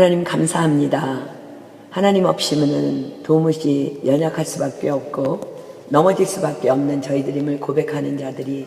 하나님 감사합니다. 하나님 없이는 도무지 연약할 수밖에 없고 넘어질 수밖에 없는 저희들임을 고백하는 자들이,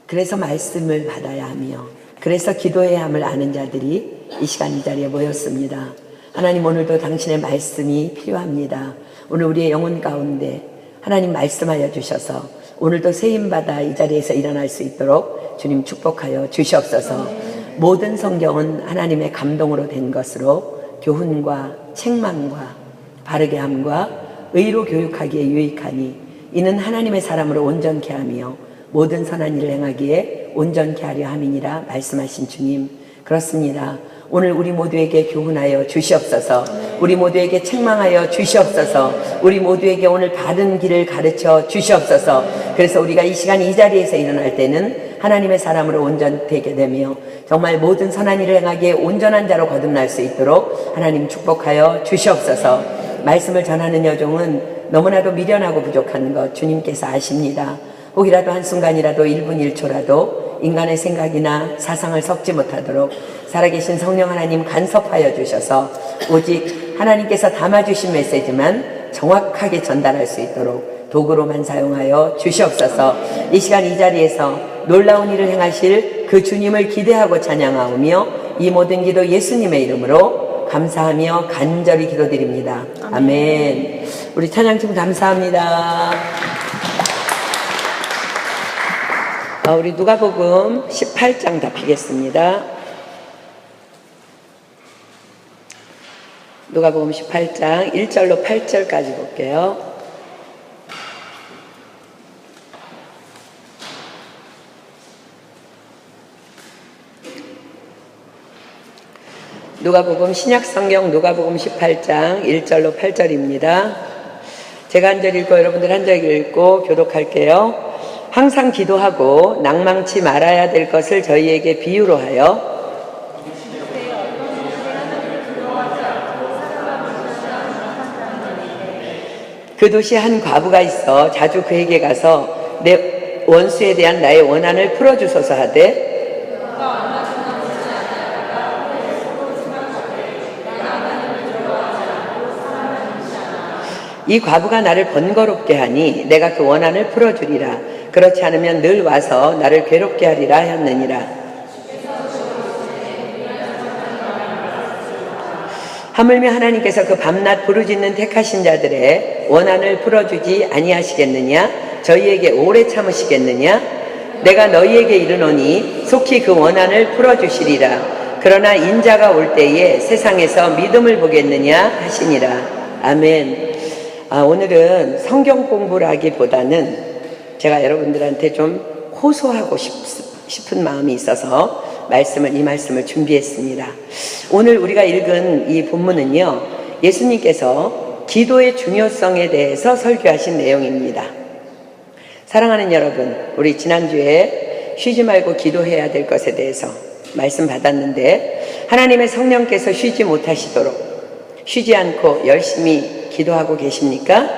그래서 말씀을 받아야 하며 그래서 기도해야 함을 아는 자들이 이 시간 이 자리에 모였습니다. 하나님, 오늘도 당신의 말씀이 필요합니다. 오늘 우리의 영혼 가운데 하나님 말씀하여 주셔서 오늘도 세임받아 이 자리에서 일어날 수 있도록 주님 축복하여 주시옵소서. 모든 성경은 하나님의 감동으로 된 것으로 교훈과 책망과 바르게 함과 의로 교육하기에 유익하니 이는 하나님의 사람으로 온전케 하며 모든 선한 일을 행하기에 온전케 하려 함이니라 말씀하신 주님, 그렇습니다. 오늘 우리 모두에게 교훈하여 주시옵소서. 우리 모두에게 책망하여 주시옵소서. 우리 모두에게 오늘 바른 길을 가르쳐 주시옵소서. 그래서 우리가 이 시간 이 자리에서 일어날 때는 하나님의 사람으로 온전되게 되며 정말 모든 선한 일을 행하기에 온전한 자로 거듭날 수 있도록 하나님 축복하여 주시옵소서. 말씀을 전하는 여종은 너무나도 미련하고 부족한 것 주님께서 아십니다. 혹이라도 한순간이라도 1분 1초라도 인간의 생각이나 사상을 섞지 못하도록 살아계신 성령 하나님 간섭하여 주셔서 오직 하나님께서 담아주신 메시지만 정확하게 전달할 수 있도록 도구로만 사용하여 주시옵소서. 이 시간 이 자리에서 놀라운 일을 행하실 그 주님을 기대하고 찬양하오며 이 모든 기도 예수님의 이름으로 감사하며 간절히 기도드립니다. 아멘. 우리 찬양팀 감사합니다. 우리 누가복음 18장 답히겠습니다. 누가복음 18장 1절로 8절까지 볼게요. 누가복음 신약성경 누가복음 18장 1절로 8절입니다. 제가 한 절 읽고 여러분들 한 절 읽고 교독할게요. 항상 기도하고 낭망치 말아야 될 것을 저희에게 비유로 하여 그 도시에 한 과부가 있어 자주 그에게 가서 내 원수에 대한 나의 원한을 풀어주소서 하되 이 과부가 나를 번거롭게 하니 내가 그 원한을 풀어주리라. 그렇지 않으면 늘 와서 나를 괴롭게 하리라 하였느니라. 하물며 하나님께서 그 밤낮 부르짖는 택하신 자들의 원한을 풀어주지 아니하시겠느냐? 저희에게 오래 참으시겠느냐? 내가 너희에게 이르노니 속히 그 원한을 풀어주시리라. 그러나 인자가 올 때에 세상에서 믿음을 보겠느냐 하시니라. 아멘. 오늘은 성경 공부라기보다는 제가 여러분들한테 좀 호소하고 싶은 마음이 있어서 이 말씀을 준비했습니다. 오늘 우리가 읽은 이 본문은요, 예수님께서 기도의 중요성에 대해서 설교하신 내용입니다. 사랑하는 여러분, 우리 지난주에 쉬지 말고 기도해야 될 것에 대해서 말씀 받았는데 하나님의 성령께서 쉬지 못하시도록 쉬지 않고 열심히 기도하고 계십니까?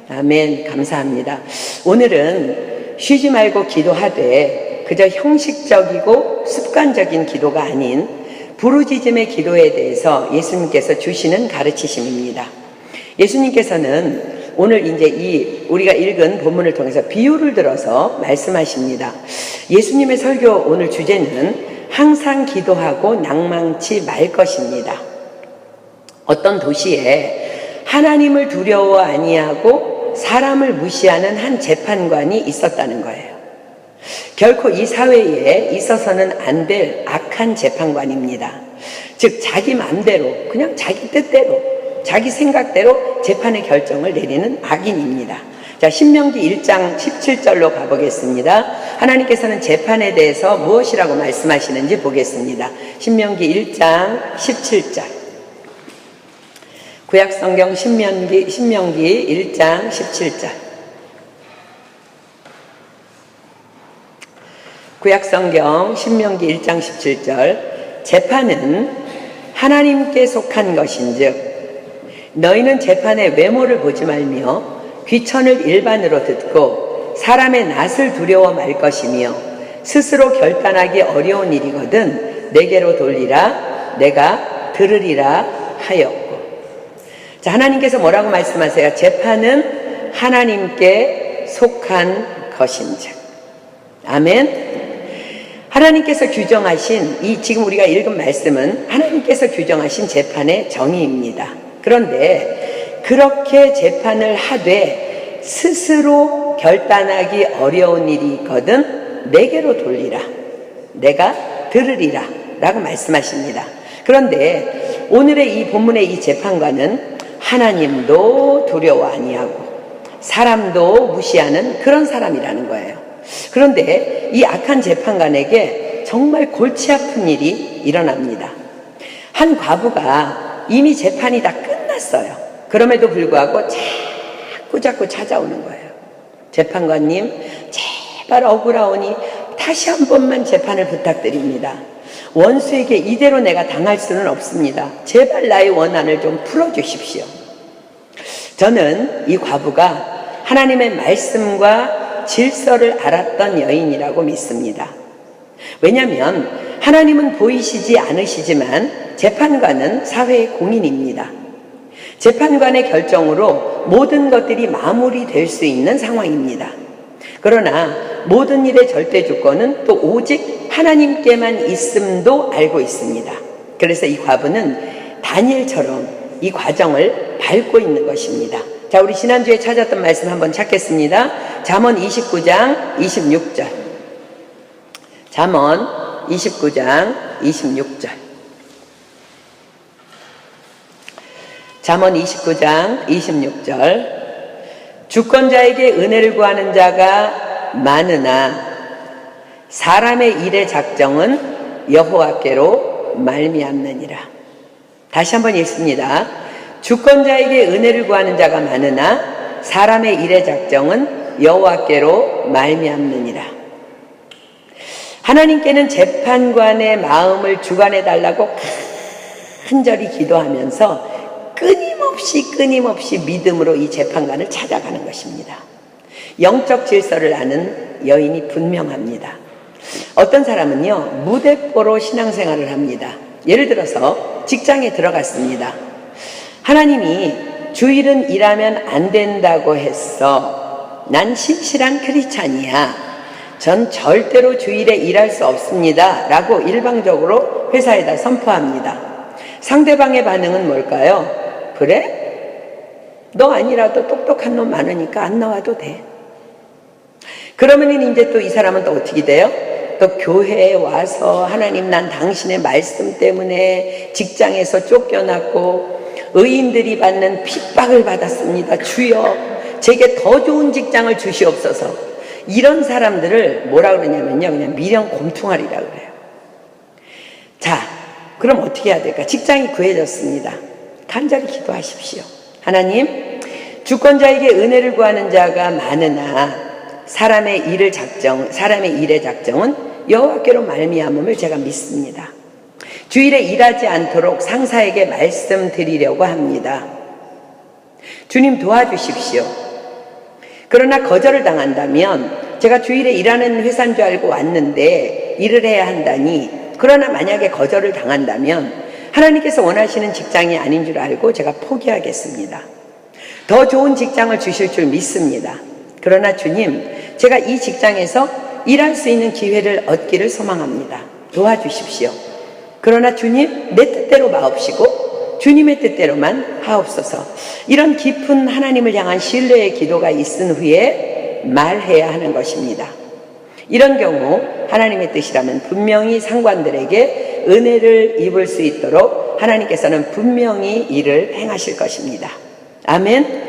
아멘. 감사합니다. 오늘은 쉬지 말고 기도하되 그저 형식적이고 습관적인 기도가 아닌 부르짖음의 기도에 대해서 예수님께서 주시는 가르치심입니다. 예수님께서는 오늘 이제 우리가 읽은 본문을 통해서 비유를 들어서 말씀하십니다. 예수님의 설교 오늘 주제는 항상 기도하고 낭망치 말 것입니다. 어떤 도시에 하나님을 두려워 아니하고 사람을 무시하는 한 재판관이 있었다는 거예요. 결코 이 사회에 있어서는 안 될 악한 재판관입니다. 즉 자기 마음대로 그냥 자기 뜻대로 자기 생각대로 재판의 결정을 내리는 악인입니다. 자, 신명기 1장 17절로 가보겠습니다. 하나님께서는 재판에 대해서 무엇이라고 말씀하시는지 보겠습니다. 신명기 1장 17절. 구약성경 신명기 1장 17절. 구약성경 신명기 1장 17절. 재판은 하나님께 속한 것인즉 너희는 재판의 외모를 보지 말며 귀천을 일반으로 듣고 사람의 낯을 두려워 말 것이며 스스로 결단하기 어려운 일이거든 내게로 돌리라. 내가 들으리라 하였고. 자, 하나님께서 뭐라고 말씀하세요? 재판은 하나님께 속한 것인즉. 아멘. 하나님께서 규정하신 이 지금 우리가 읽은 말씀은 하나님께서 규정하신 재판의 정의입니다. 그런데 그렇게 재판을 하되 스스로 결단하기 어려운 일이 있거든 내게로 돌리라. 내가 들으리라 라고 말씀하십니다. 그런데 오늘의 이 본문의 이 재판관은 하나님도 두려워 아니하고 사람도 무시하는 그런 사람이라는 거예요. 그런데 이 악한 재판관에게 정말 골치 아픈 일이 일어납니다. 한 과부가 이미 재판이 다 끝났어요. 그럼에도 불구하고 자꾸 찾아오는 거예요. 재판관님, 제발 억울하오니 다시 한 번만 재판을 부탁드립니다. 원수에게 이대로 내가 당할 수는 없습니다. 제발 나의 원한을 좀 풀어주십시오. 저는 이 과부가 하나님의 말씀과 질서를 알았던 여인이라고 믿습니다. 왜냐하면 하나님은 보이시지 않으시지만 재판관은 사회의 공인입니다. 재판관의 결정으로 모든 것들이 마무리될 수 있는 상황입니다. 그러나 모든 일의 절대 주권은 또 오직 하나님께만 있음도 알고 있습니다. 그래서 이 과부는 다니엘처럼 이 과정을 밟고 있는 것입니다. 자, 우리 지난주에 찾았던 말씀 한번 찾겠습니다. 잠언 29장 26절. 잠언 29장 26절. 잠언 29장 26절. 주권자에게 은혜를 구하는 자가 많으나 사람의 일의 작정은 여호와께로 말미암느니라. 다시 한번 읽습니다. 주권자에게 은혜를 구하는 자가 많으나 사람의 일의 작정은 여호와께로 말미암느니라. 하나님께는 재판관의 마음을 주관해 달라고 간절히 기도하면서 끊임없이 믿음으로 이 재판관을 찾아가는 것입니다. 영적 질서를 아는 여인이 분명합니다. 어떤 사람은요, 무대뽀로 신앙생활을 합니다. 예를 들어서 직장에 들어갔습니다. 하나님이 주일은 일하면 안 된다고 했어. 난 신실한 크리스찬이야. 전 절대로 주일에 일할 수 없습니다. 라고 일방적으로 회사에다 선포합니다. 상대방의 반응은 뭘까요? 그래? 너 아니라도 똑똑한 놈 많으니까 안 나와도 돼. 그러면 이제 또 이 사람은 또 어떻게 돼요? 또 교회에 와서 하나님, 난 당신의 말씀 때문에 직장에서 쫓겨났고 의인들이 받는 핍박을 받았습니다. 주여, 제게 더 좋은 직장을 주시옵소서. 이런 사람들을 뭐라 그러냐면요, 그냥 미련곰퉁아리라 그래요. 자, 그럼 어떻게 해야 될까? 직장이 구해졌습니다. 간절히 기도하십시오. 하나님, 주권자에게 은혜를 구하는 자가 많으나 사람의 일의 작정은 여호와께로 말미암음을 제가 믿습니다. 주일에 일하지 않도록 상사에게 말씀드리려고 합니다. 주님 도와주십시오. 그러나 거절을 당한다면 제가 주일에 일하는 회사인 줄 알고 왔는데 일을 해야 한다니, 그러나 만약에 거절을 당한다면 하나님께서 원하시는 직장이 아닌 줄 알고 제가 포기하겠습니다. 더 좋은 직장을 주실 줄 믿습니다. 그러나 주님, 제가 이 직장에서 일할 수 있는 기회를 얻기를 소망합니다. 도와주십시오. 그러나 주님, 내 뜻대로 마옵시고 주님의 뜻대로만 하옵소서. 이런 깊은 하나님을 향한 신뢰의 기도가 있은 후에 말해야 하는 것입니다. 이런 경우 하나님의 뜻이라면 분명히 상관들에게 은혜를 입을 수 있도록 하나님께서는 분명히 일을 행하실 것입니다. 아멘.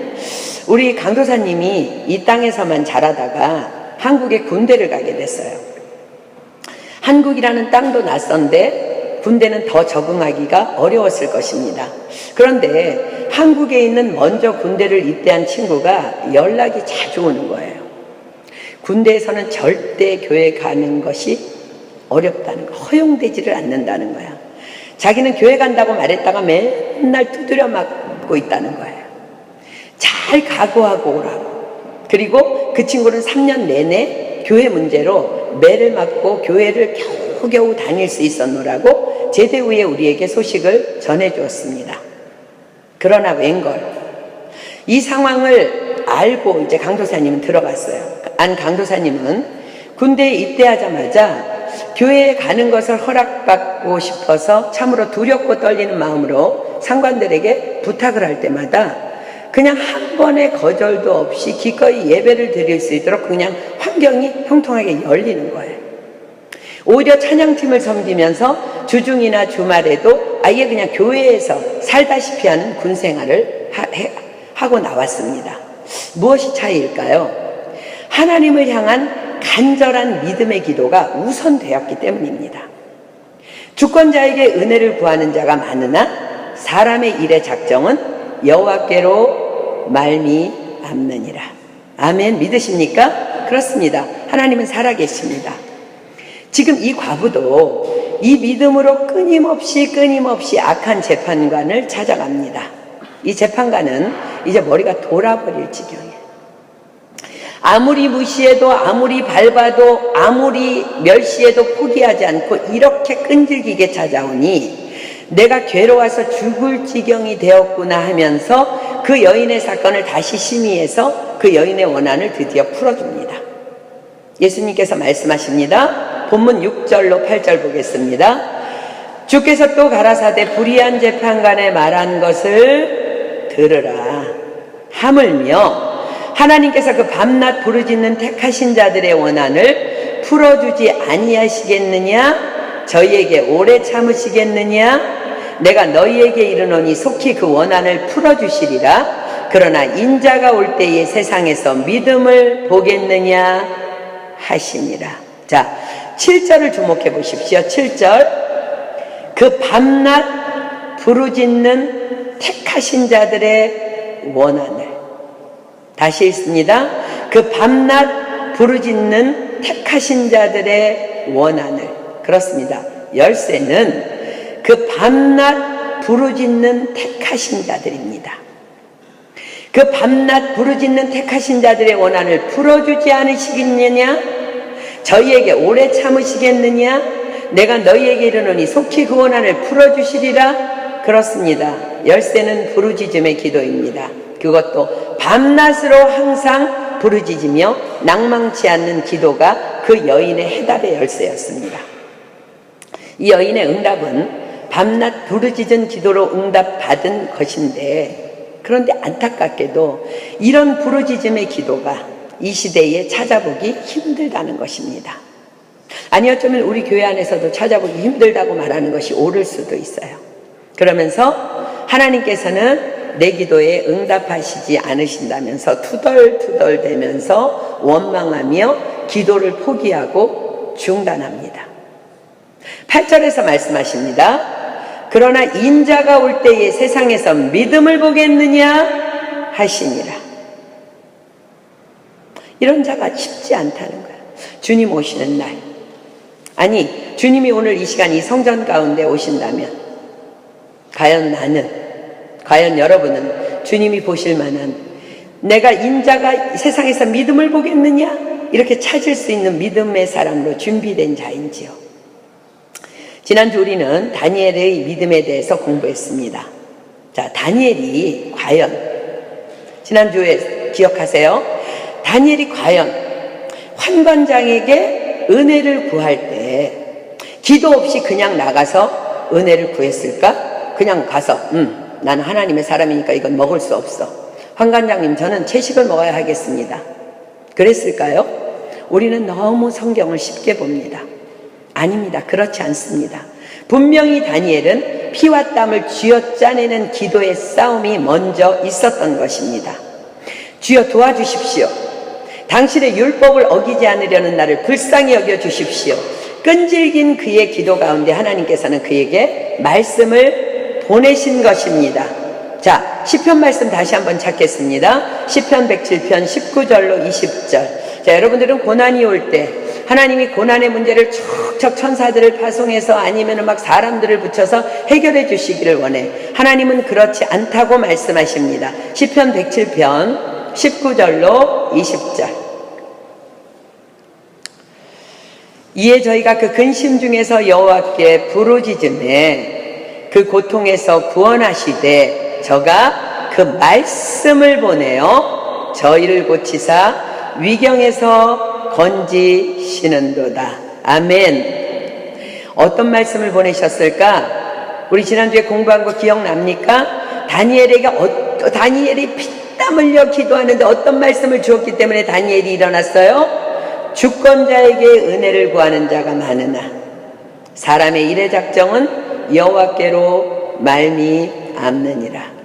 우리 강도사님이 이 땅에서만 자라다가 한국에 군대를 가게 됐어요. 한국이라는 땅도 낯선데 군대는 더 적응하기가 어려웠을 것입니다. 그런데 한국에 있는 먼저 군대를 입대한 친구가 연락이 자주 오는 거예요. 군대에서는 절대 교회 가는 것이 어렵다는 거, 허용되지를 않는다는 거야. 자기는 교회 간다고 말했다가 맨날 두드려 맞고 있다는 거예요. 잘 각오하고 오라고. 그리고 그 친구는 3년 내내 교회 문제로 매를 맞고 교회를 겨우겨우 다닐 수 있었노라고 제대 후에 우리에게 소식을 전해주었습니다. 그러나 웬걸 이 상황을 알고 이제 강도사님은 들어갔어요. 안 강도사님은 군대에 입대하자마자 교회에 가는 것을 허락받고 싶어서 참으로 두렵고 떨리는 마음으로 상관들에게 부탁을 할 때마다 그냥 한 번의 거절도 없이 기꺼이 예배를 드릴 수 있도록 그냥 환경이 형통하게 열리는 거예요. 오히려 찬양팀을 섬기면서 주중이나 주말에도 아예 그냥 교회에서 살다시피 하는 군 생활을 하고 나왔습니다. 무엇이 차이일까요? 하나님을 향한 간절한 믿음의 기도가 우선되었기 때문입니다. 주권자에게 은혜를 구하는 자가 많으나 사람의 일의 작정은 여호와께로 말미암느니라. 아멘. 믿으십니까? 그렇습니다. 하나님은 살아계십니다. 지금 이 과부도 이 믿음으로 끊임없이 악한 재판관을 찾아갑니다. 이 재판관은 이제 머리가 돌아버릴 지경이에요. 아무리 무시해도 아무리 밟아도 아무리 멸시해도 포기하지 않고 이렇게 끈질기게 찾아오니 내가 괴로워서 죽을 지경이 되었구나 하면서 그 여인의 사건을 다시 심의해서 그 여인의 원한을 드디어 풀어줍니다. 예수님께서 말씀하십니다. 본문 6절로 8절 보겠습니다. 주께서 또 가라사대 불의한 재판관의 말한 것을 들으라. 하물며 하나님께서 그 밤낮 부르짖는 택하신 자들의 원한을 풀어주지 아니하시겠느냐? 저희에게 오래 참으시겠느냐? 내가 너희에게 이르노니 속히 그 원한을 풀어주시리라. 그러나 인자가 올 때에 세상에서 믿음을 보겠느냐 하시니라. 자, 7절을 주목해 보십시오. 7절. 그 밤낮 부르짖는 택하신 자들의 원한을. 다시 읽습니다. 그 밤낮 부르짖는 택하신 자들의 원한을. 그렇습니다. 열쇠는 그 밤낮 부르짖는 택하신 자들입니다. 그 밤낮 부르짖는 택하신 자들의 원한을 풀어주지 않으시겠느냐? 저희에게 오래 참으시겠느냐? 내가 너희에게 이르노니 속히 그 원한을 풀어주시리라. 그렇습니다. 열쇠는 부르짖음의 기도입니다. 그것도 밤낮으로 항상 부르짖으며 낭망치 않는 기도가 그 여인의 해답의 열쇠였습니다. 이 여인의 응답은 밤낮 부르짖은 기도로 응답받은 것인데, 그런데 안타깝게도 이런 부르짖음의 기도가 이 시대에 찾아보기 힘들다는 것입니다. 아니 어쩌면 우리 교회 안에서도 찾아보기 힘들다고 말하는 것이 옳을 수도 있어요. 그러면서 하나님께서는 내 기도에 응답하시지 않으신다면서 투덜투덜대면서 원망하며 기도를 포기하고 중단합니다. 8절에서 말씀하십니다. 그러나 인자가 올 때에 세상에서 믿음을 보겠느냐 하시니라. 이런 자가 쉽지 않다는 거예요. 주님 오시는 날. 아니, 주님이 오늘 이 시간 이 성전 가운데 오신다면 과연 나는, 과연 여러분은 주님이 보실 만한 내가 인자가 세상에서 믿음을 보겠느냐? 이렇게 찾을 수 있는 믿음의 사람으로 준비된 자인지요. 지난주 우리는 다니엘의 믿음에 대해서 공부했습니다. 자, 다니엘이 과연, 지난주에 기억하세요? 다니엘이 과연 환관장에게 은혜를 구할 때 기도 없이 그냥 나가서 은혜를 구했을까? 그냥 가서 나는 하나님의 사람이니까 이건 먹을 수 없어. 환관장님, 저는 채식을 먹어야 하겠습니다. 그랬을까요? 우리는 너무 성경을 쉽게 봅니다. 아닙니다. 그렇지 않습니다. 분명히 다니엘은 피와 땀을 쥐어짜내는 기도의 싸움이 먼저 있었던 것입니다. 주여 도와주십시오. 당신의 율법을 어기지 않으려는 나를 불쌍히 여겨주십시오. 끈질긴 그의 기도 가운데 하나님께서는 그에게 말씀을 보내신 것입니다. 자, 시편 말씀 다시 한번 찾겠습니다. 시편 107편 19절로 20절. 자, 여러분들은 고난이 올 때 하나님이 고난의 문제를 척척 천사들을 파송해서 아니면 막 사람들을 붙여서 해결해 주시기를 원해. 하나님은 그렇지 않다고 말씀하십니다. 시편 107편 19절로 20절. 이에 저희가 그 근심 중에서 여호와께 부르짖음에 그 고통에서 구원하시되 저가 그 말씀을 보내어 저희를 고치사 위경에서 건지시는도다. 아멘. 어떤 말씀을 보내셨을까? 우리 지난주에 공부한 거 기억납니까? 다니엘이 피땀 흘려 기도하는데 어떤 말씀을 주었기 때문에 다니엘이 일어났어요? 주권자에게 은혜를 구하는 자가 많으나 사람의 일의 작정은 여호와께로 말미암느니라.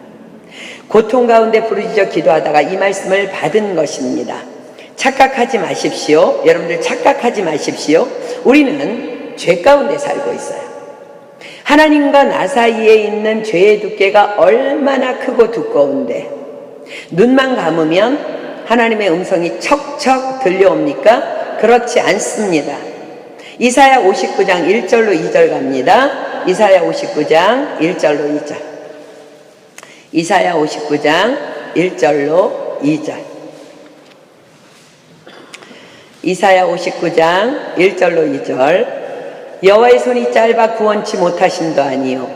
고통 가운데 부르짖어 기도하다가 이 말씀을 받은 것입니다. 착각하지 마십시오. 여러분들 착각하지 마십시오. 우리는 죄 가운데 살고 있어요. 하나님과 나 사이에 있는 죄의 두께가 얼마나 크고 두꺼운데 눈만 감으면 하나님의 음성이 척척 들려옵니까? 그렇지 않습니다. 이사야 59장 1절로 2절 갑니다. 이사야 59장 1절로 2절. 이사야 59장 1절로 2절. 이사야 59장 1절로 2절. 여호와의 손이 짧아 구원치 못하심도 아니요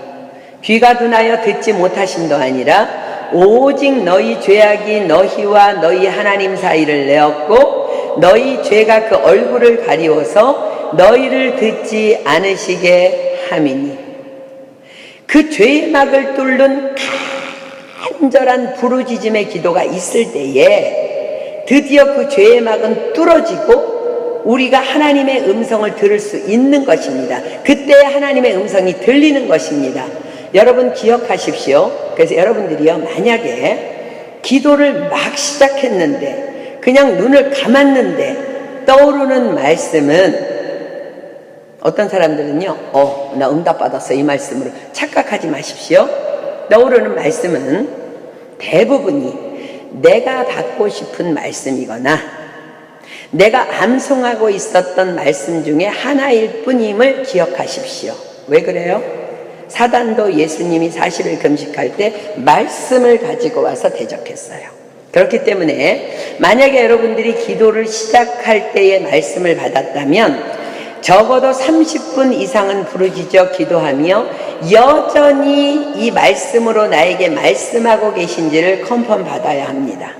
귀가 둔하여 듣지 못하심도 아니라 오직 너희 죄악이 너희와 너희 하나님 사이를 내었고 너희 죄가 그 얼굴을 가리워서 너희를 듣지 않으시게 함이니 그 죄의 막을 뚫는 간절한 부르짖음의 기도가 있을 때에 드디어 그 죄의 막은 뚫어지고 우리가 하나님의 음성을 들을 수 있는 것입니다. 그때 하나님의 음성이 들리는 것입니다. 여러분 기억하십시오. 그래서 여러분들이요, 만약에 기도를 막 시작했는데 그냥 눈을 감았는데 떠오르는 말씀은 어떤 사람들은요, 나 응답받았어 이 말씀으로 착각하지 마십시오. 떠오르는 말씀은 대부분이 내가 받고 싶은 말씀이거나 내가 암송하고 있었던 말씀 중에 하나일 뿐임을 기억하십시오. 왜 그래요? 사단도 예수님이 40일 금식할 때 말씀을 가지고 와서 대적했어요. 그렇기 때문에 만약에 여러분들이 기도를 시작할 때의 말씀을 받았다면 적어도 30분 이상은 부르짖어 기도하며 여전히 이 말씀으로 나에게 말씀하고 계신지를 컨펌 받아야 합니다.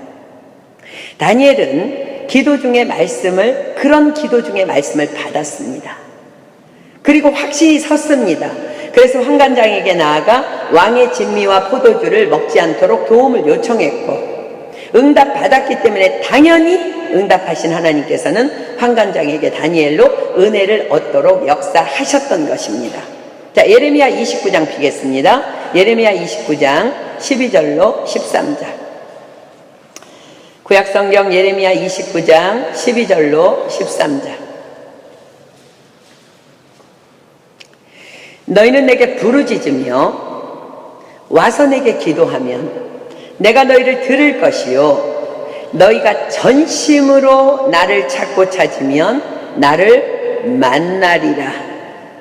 다니엘은 그런 기도 중에 말씀을 받았습니다. 그리고 확신이 섰습니다. 그래서 환관장에게 나아가 왕의 진미와 포도주를 먹지 않도록 도움을 요청했고 응답받았기 때문에 당연히 응답하신 하나님께서는 환관장에게 다니엘로 은혜를 얻도록 역사하셨던 것입니다. 자, 예레미야 29장 피겠습니다. 예레미야 29장 12절로 13절. 구약성경 예레미야 29장 12절로 13절. 너희는 내게 부르짖으며 와서 내게 기도하면 내가 너희를 들을 것이요 너희가 전심으로 나를 찾고 찾으면 나를 만나리라.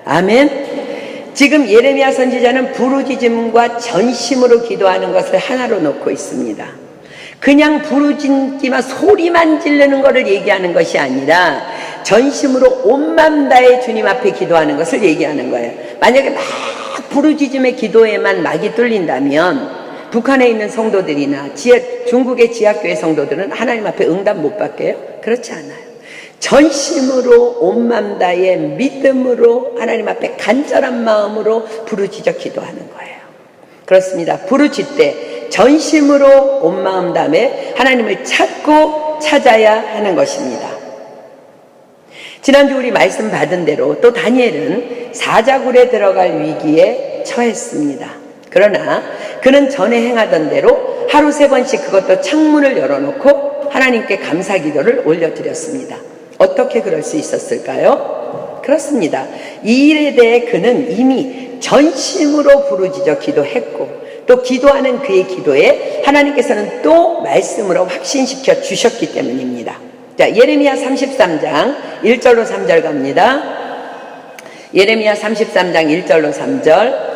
아멘. 지금 예레미야 선지자는 부르짖음과 전심으로 기도하는 것을 하나로 놓고 있습니다. 그냥 부르짖기만 소리만 지르는 것을 얘기하는 것이 아니라 전심으로 온 마음 다해 주님 앞에 기도하는 것을 얘기하는 거예요. 만약에 막 부르짖음의 기도에만 막이 뚫린다면 북한에 있는 성도들이나 중국의 지하교회 성도들은 하나님 앞에 응답 못 받게요? 그렇지 않아요. 전심으로 온 마음 다해 믿음으로 하나님 앞에 간절한 마음으로 부르짖어 기도하는 거예요. 그렇습니다. 부르짖 때 전심으로 온 마음 다음에 하나님을 찾고 찾아야 하는 것입니다. 지난주 우리 말씀 받은 대로 또 다니엘은 사자굴에 들어갈 위기에 처했습니다. 그러나 그는 전에 행하던 대로 하루 3번씩 그것도 창문을 열어놓고 하나님께 감사 기도를 올려드렸습니다. 어떻게 그럴 수 있었을까요? 그렇습니다. 이 일에 대해 그는 이미 전심으로 부르짖어 기도했고 또 기도하는 그의 기도에 하나님께서는 또 말씀으로 확신시켜 주셨기 때문입니다. 자, 예레미야 33장 1절로 3절 갑니다. 예레미야 33장 1절로 3절.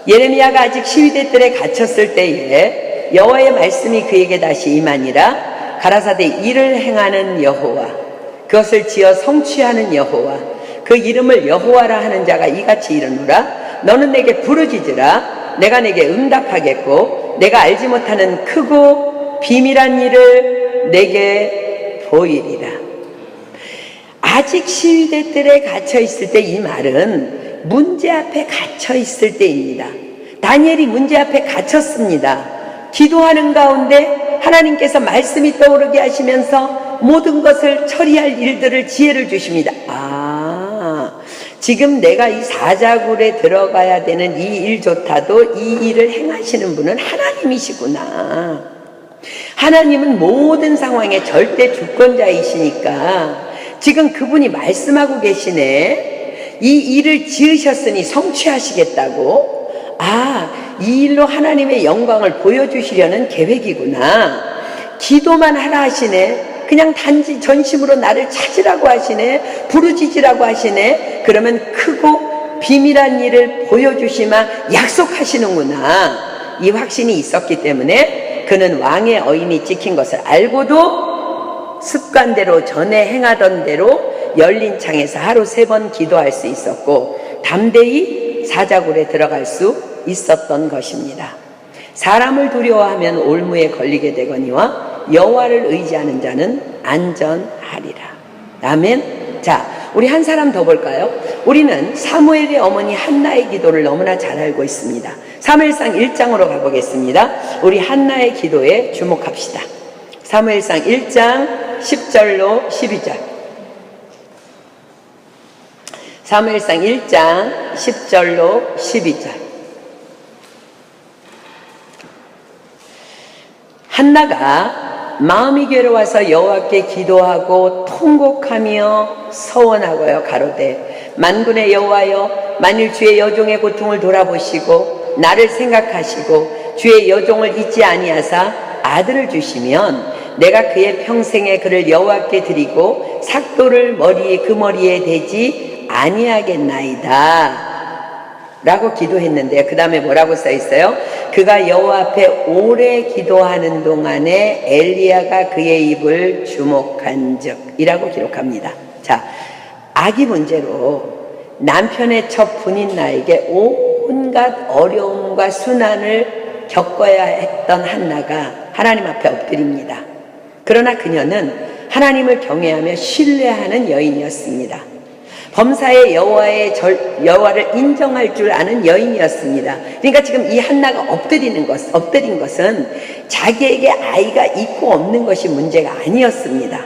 예레미야가 아직 시위대 뜰에 갇혔을 때에 여호와의 말씀이 그에게 다시 임하니라. 가라사대 일을 행하는 여호와, 그것을 지어 성취하는 여호와, 그 이름을 여호와라 하는 자가 이같이 이르노라. 너는 내게 부르짖으라. 내가 내게 응답하겠고 내가 알지 못하는 크고 비밀한 일을 내게 보이리라. 아직 시위대 뜰에 갇혀 있을 때, 이 말은 문제 앞에 갇혀 있을 때입니다. 다니엘이 문제 앞에 갇혔습니다. 기도하는 가운데 하나님께서 말씀이 떠오르게 하시면서 모든 것을 처리할 일들을 지혜를 주십니다. 지금 내가 이 사자굴에 들어가야 되는 이 일조차도 이 일을 행하시는 분은 하나님이시구나. 하나님은 모든 상황의 절대 주권자이시니까 지금 그분이 말씀하고 계시네. 이 일을 지으셨으니 성취하시겠다고. 이 일로 하나님의 영광을 보여주시려는 계획이구나. 기도만 하라 하시네. 그냥 단지 전심으로 나를 찾으라고 하시네. 부르짖으라고 하시네. 그러면 크고 비밀한 일을 보여주시마 약속하시는구나. 이 확신이 있었기 때문에 그는 왕의 어인이 찍힌 것을 알고도 습관대로 전에 행하던 대로 열린 창에서 하루 3번 기도할 수 있었고 담대히 사자굴에 들어갈 수 있었던 것입니다. 사람을 두려워하면 올무에 걸리게 되거니와 여호와를 의지하는 자는 안전하리라. 아멘. 자, 우리 한 사람 더 볼까요? 우리는 사무엘의 어머니 한나의 기도를 너무나 잘 알고 있습니다. 사무엘상 1장으로 가보겠습니다. 우리 한나의 기도에 주목합시다. 사무엘상 1장 10절로 12절. 사무엘상 1장 10절로 12절. 한나가 마음이 괴로워서 여호와께 기도하고 통곡하며 서원하고요 가로되 만군의 여호와여, 만일 주의 여종의 고통을 돌아보시고 나를 생각하시고 주의 여종을 잊지 아니하사 아들을 주시면 내가 그의 평생에 그를 여호와께 드리고 삭도를 그 머리에 대지 아니하겠나이다 라고 기도했는데 그 다음에 뭐라고 써 있어요? 그가 여호와 앞에 오래 기도하는 동안에 엘리야가 그의 입을 주목한즉 이라고 기록합니다. 자, 아기 문제로 남편의 첫 분인 나에게 온갖 어려움과 순환을 겪어야 했던 한나가 하나님 앞에 엎드립니다. 그러나 그녀는 하나님을 경외하며 신뢰하는 여인이었습니다. 범사의 여호와를 인정할 줄 아는 여인이었습니다. 그러니까 지금 이 한나가 엎드린 것은 자기에게 아이가 있고 없는 것이 문제가 아니었습니다.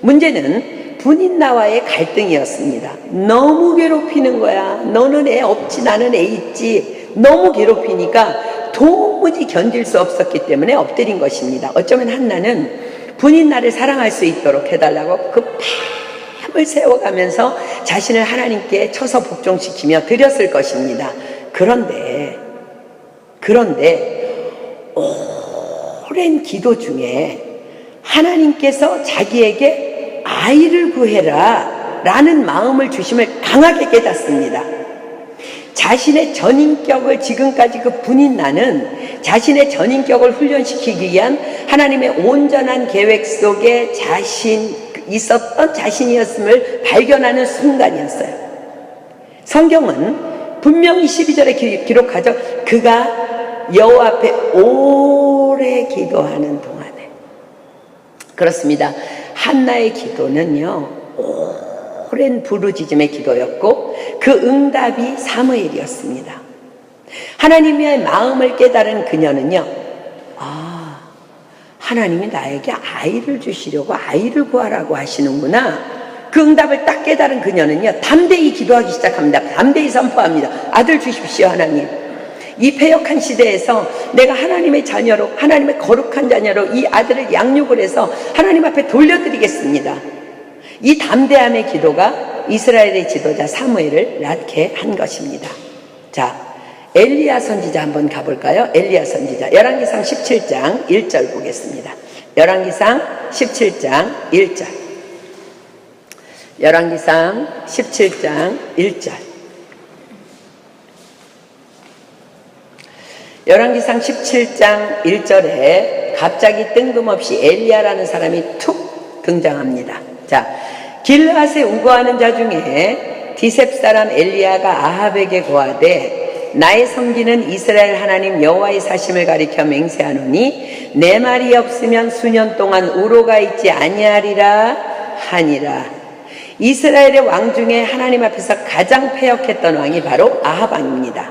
문제는 분인나와의 갈등이었습니다. 너무 괴롭히는 거야. 너는 애 없지, 나는 애 있지. 너무 괴롭히니까 도무지 견딜 수 없었기 때문에 엎드린 것입니다. 어쩌면 한나는 분인나를 사랑할 수 있도록 해달라고 을 세워가면서 자신을 하나님께 쳐서 복종시키며 드렸을 것입니다. 그런데 오랜 기도 중에 하나님께서 자기에게 아이를 구해라 라는 마음을 주심을 강하게 깨닫습니다. 자신의 전인격을 지금까지 그 분인나는 자신의 전인격을 훈련시키기 위한 하나님의 온전한 계획 속에 있었던 자신이었음을 발견하는 순간이었어요. 성경은 분명히 12절에 기록하죠. 그가 여호와 앞에 오래 기도하는 동안에. 그렇습니다. 한나의 기도는요 오랜 부르짖음의 기도였고 그 응답이 사무엘이었습니다. 하나님의 마음을 깨달은 그녀는요 하나님이 나에게 아이를 주시려고 아이를 구하라고 하시는구나. 그 응답을 딱 깨달은 그녀는요 담대히 기도하기 시작합니다. 담대히 선포합니다. 아들 주십시오 하나님. 이 패역한 시대에서 내가 하나님의 자녀로, 하나님의 거룩한 자녀로 이 아들을 양육을 해서 하나님 앞에 돌려드리겠습니다. 이 담대함의 기도가 이스라엘의 지도자 사무엘을 낳게 한 것입니다. 자, 엘리야 선지자 한번 가볼까요? 엘리야 선지자 열왕기상 17장 1절 보겠습니다. 열왕기상 17장 1절. 열왕기상 17장 1절. 열왕기상 17장 1절에 갑자기 뜬금없이 엘리야라는 사람이 툭 등장합니다. 자, 길르앗에 우거하는 자 중에 디셉 사람 엘리야가 아합에게 고하되 나의 섬기는 이스라엘 하나님 여호와의 사심을 가리켜 맹세하노니 내 말이 없으면 수년 동안 우로가 있지 아니하리라 하니라. 이스라엘의 왕 중에 하나님 앞에서 가장 패역했던 왕이 바로 아합 왕입니다.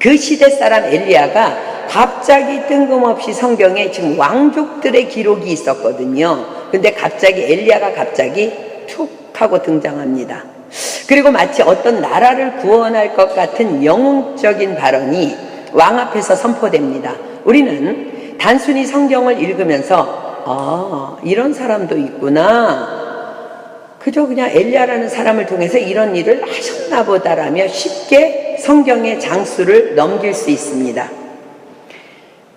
그 시대 사람 엘리야가 갑자기 뜬금없이 성경에 지금 왕족들의 기록이 있었거든요. 근데 갑자기 엘리야가 갑자기 툭 하고 등장합니다. 그리고 마치 어떤 나라를 구원할 것 같은 영웅적인 발언이 왕 앞에서 선포됩니다. 우리는 단순히 성경을 읽으면서 이런 사람도 있구나, 그저 그냥 엘리야라는 사람을 통해서 이런 일을 하셨나 보다라며 쉽게 성경의 장수를 넘길 수 있습니다.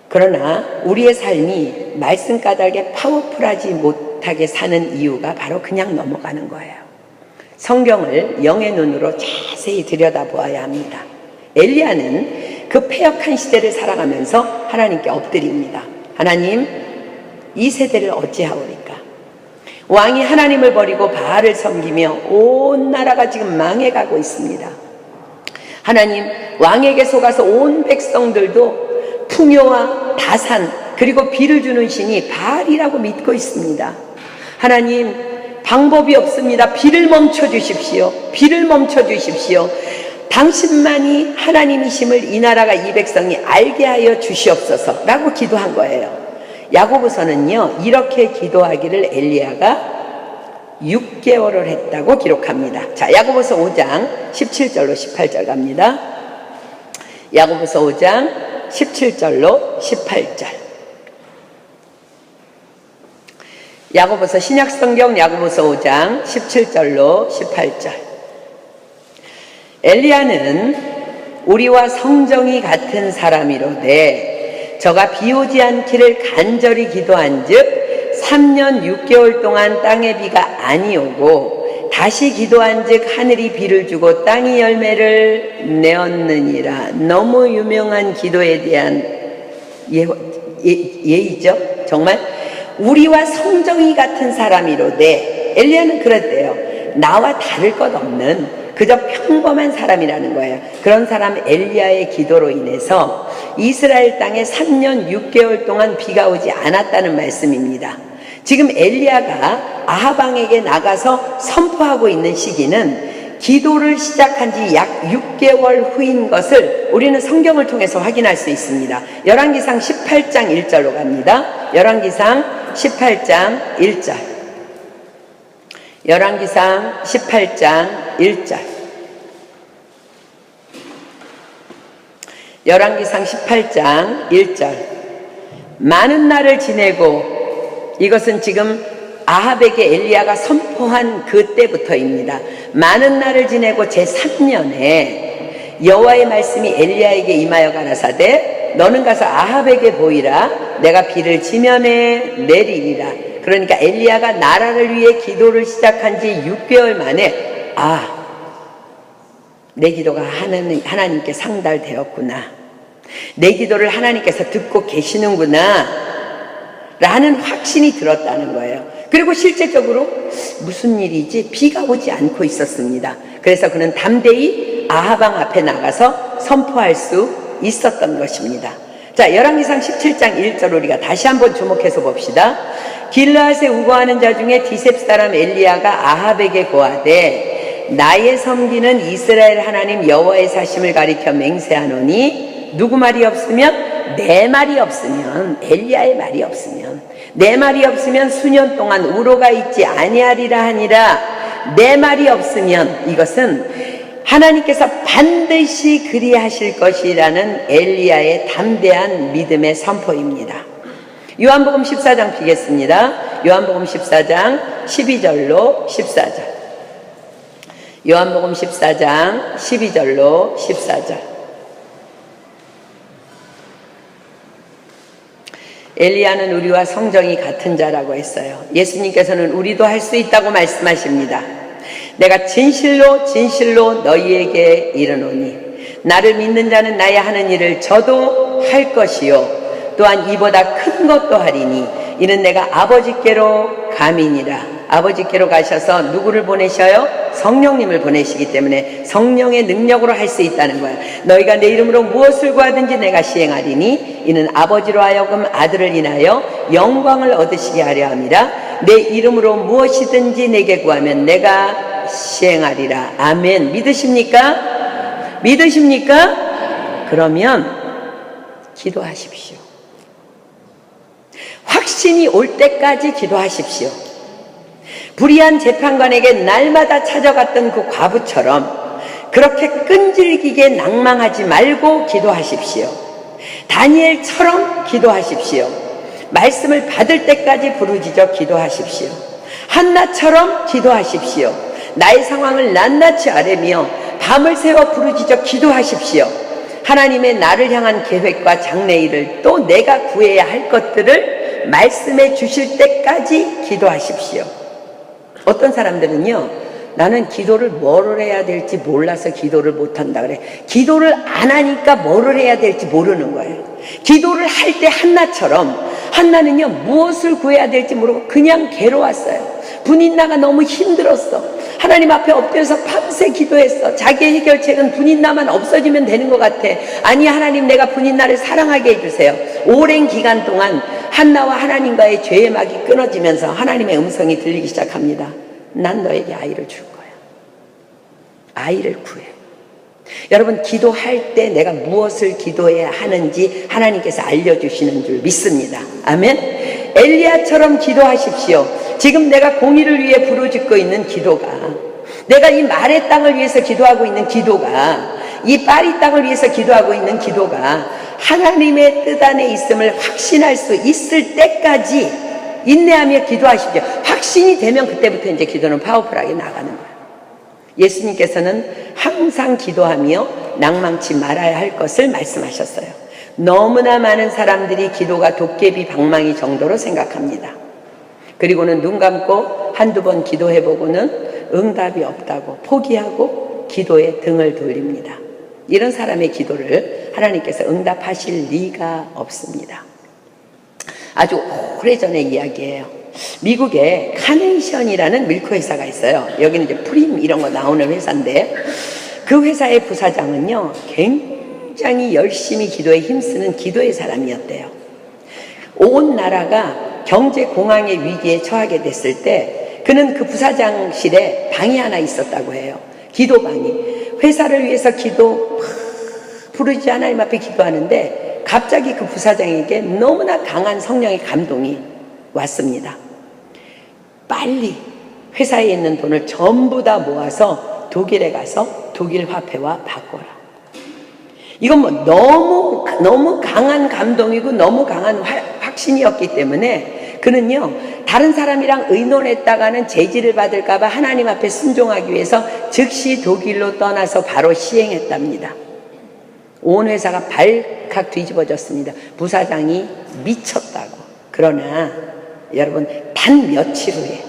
그러나 우리의 삶이 말씀 까닭에 파워풀하지 못하게 사는 이유가 바로 그냥 넘어가는 거예요. 성경을 영의 눈으로 자세히 들여다보아야 합니다. 엘리야는 그 패역한 시대를 살아가면서 하나님께 엎드립니다. 하나님, 이 세대를 어찌하오리까? 왕이 하나님을 버리고 바알을 섬기며 온 나라가 지금 망해가고 있습니다. 하나님, 왕에게 속아서 온 백성들도 풍요와 다산 그리고 비를 주는 신이 바알이라고 믿고 있습니다. 하나님, 방법이 없습니다. 비를 멈춰 주십시오. 비를 멈춰 주십시오. 당신만이 하나님이심을 이 나라가 이 백성이 알게 하여 주시옵소서 라고 기도한 거예요. 야고보서는요, 이렇게 기도하기를 엘리야가 6개월을 했다고 기록합니다. 자, 야고보서 5장 17절로 18절 갑니다. 야고보서 5장 17절로 18절. 야고보서 신약성경 야고보서 5장 17절로 18절. 엘리야는 우리와 성정이 같은 사람이로되 저가 비오지 않기를 간절히 기도한즉 3년 6개월 동안 땅에 비가 아니오고 다시 기도한즉 하늘이 비를 주고 땅이 열매를 내었느니라. 너무 유명한 기도에 대한 예의죠. 정말 우리와 성정이 같은 사람이로되, 엘리야는 그랬대요. 나와 다를 것 없는 그저 평범한 사람이라는 거예요. 그런 사람 엘리야의 기도로 인해서 이스라엘 땅에 3년 6개월 동안 비가 오지 않았다는 말씀입니다. 지금 엘리야가 아합 왕에게 나가서 선포하고 있는 시기는 기도를 시작한 지 약 6개월 후인 것을 우리는 성경을 통해서 확인할 수 있습니다. 열왕기상 18장 1절로 갑니다. 열왕기상 18장 1절. 열왕기상 18장 1절. 열왕기상 18장 1절. 많은 날을 지내고, 이것은 지금 아합에게 엘리야가 선포한 그때부터입니다. 많은 날을 지내고 제3년에 여호와의 말씀이 엘리야에게 임하여 가라사대 너는 가서 아합에게 보이라. 내가 비를 지면에 내리리라. 그러니까 엘리야가 나라를 위해 기도를 시작한 지 6개월 만에 내 기도가 하나님께 상달되었구나. 내 기도를 하나님께서 듣고 계시는구나 라는 확신이 들었다는 거예요. 그리고 실제적으로 무슨 일이지? 비가 오지 않고 있었습니다. 그래서 그는 담대히 아합 왕 앞에 나가서 선포할 수 있었던 것입니다. 자, 열왕기상 17장 1절 우리가 다시 한번 주목해서 봅시다. 길르앗에 우거하는 자 중에 디셉 사람 엘리야가 아합에게 고하되 나의 섬기는 이스라엘 하나님 여호와의 사심을 가리켜 맹세하노니 누구 말이 없으면, 내 말이 없으면, 엘리야의 말이 없으면, 내 말이 없으면 수년 동안 우로가 있지 아니하리라 하니라. 내 말이 없으면, 이것은 하나님께서 반드시 그리하실 것이라는 엘리야의 담대한 믿음의 선포입니다. 요한복음 14장 피겠습니다. 요한복음 14장 12절로 14절. 요한복음 14장 12절로 14절. 엘리야는 우리와 성정이 같은 자라고 했어요. 예수님께서는 우리도 할 수 있다고 말씀하십니다. 내가 진실로 진실로 너희에게 이르노니 나를 믿는 자는 나의 하는 일을 저도 할 것이요 또한 이보다 큰 것도 하리니 이는 내가 아버지께로 감이니라. 아버지께로 가셔서 누구를 보내셔요? 성령님을 보내시기 때문에 성령의 능력으로 할 수 있다는 거야. 너희가 내 이름으로 무엇을 구하든지 내가 시행하리니 이는 아버지로 하여금 아들을 인하여 영광을 얻으시게 하려 함이라. 내 이름으로 무엇이든지 내게 구하면 내가 시행하리라. 아멘. 믿으십니까? 믿으십니까? 그러면 기도하십시오. 확신이 올 때까지 기도하십시오. 불의한 재판관에게 날마다 찾아갔던 그 과부처럼 그렇게 끈질기게 낭망하지 말고 기도하십시오. 다니엘처럼 기도하십시오. 말씀을 받을 때까지 부르짖어 기도하십시오. 한나처럼 기도하십시오. 나의 상황을 낱낱이 아뢰며 밤을 새워 부르짖어 기도하십시오. 하나님의 나를 향한 계획과 장래일을 또 내가 구해야 할 것들을 말씀해 주실 때까지 기도하십시오. 어떤 사람들은요, 나는 기도를 뭐를 해야 될지 몰라서 기도를 못한다 그래. 기도를 안 하니까 뭐를 해야 될지 모르는 거예요. 기도를 할 때 한나는요 무엇을 구해야 될지 모르고 그냥 괴로웠어요. 분인나가 너무 힘들었어. 하나님 앞에 엎드려서 밤새 기도했어. 자기의 해결책은 분인나만 없어지면 되는 것 같아. 아니, 하나님, 내가 분인나를 사랑하게 해주세요. 오랜 기간 동안 한나와 하나님과의 죄의 막이 끊어지면서 하나님의 음성이 들리기 시작합니다. 난 너에게 아이를 줄 거야. 아이를 구해. 여러분, 기도할 때 내가 무엇을 기도해야 하는지 하나님께서 알려주시는 줄 믿습니다. 아멘. 엘리야처럼 기도하십시오. 지금 내가 공의를 위해 부르짖고 있는 기도가, 내가 이 말의 땅을 위해서 기도하고 있는 기도가, 이 파리 땅을 위해서 기도하고 있는 기도가 하나님의 뜻 안에 있음을 확신할 수 있을 때까지 인내하며 기도하십시오. 확신이 되면 그때부터 이제 기도는 파워풀하게 나가는 거예요. 예수님께서는 항상 기도하며 낭망치 말아야 할 것을 말씀하셨어요. 너무나 많은 사람들이 기도가 도깨비 방망이 정도로 생각합니다. 그리고는 눈 감고 한두 번 기도해보고는 응답이 없다고 포기하고 기도에 등을 돌립니다. 이런 사람의 기도를 하나님께서 응답하실 리가 없습니다. 아주 오래전의 이야기예요. 미국에 카네이션이라는 밀크 회사가 있어요. 여기는 이제 프림 이런 거 나오는 회사인데, 그 회사의 부사장은요 굉장히 열심히 기도에 힘쓰는 기도의 사람이었대요. 온 나라가 경제 공황의 위기에 처하게 됐을 때 그는 그 부사장실에 방이 하나 있었다고 해요. 기도방이. 회사를 위해서 부르짖어 하나님 앞에 기도하는데 갑자기 그 부사장에게 너무나 강한 성령의 감동이 왔습니다. 빨리 회사에 있는 돈을 전부 다 모아서 독일에 가서 독일 화폐와 바꿔라. 이건 뭐 너무 강한 감동이고 너무 강한 확신이었기 때문에 그는요 다른 사람이랑 의논했다가는 제지를 받을까봐 하나님 앞에 순종하기 위해서 즉시 독일로 떠나서 바로 시행했답니다. 온 회사가 발칵 뒤집어졌습니다. 부사장이 미쳤다고. 그러나 여러분, 단 며칠 후에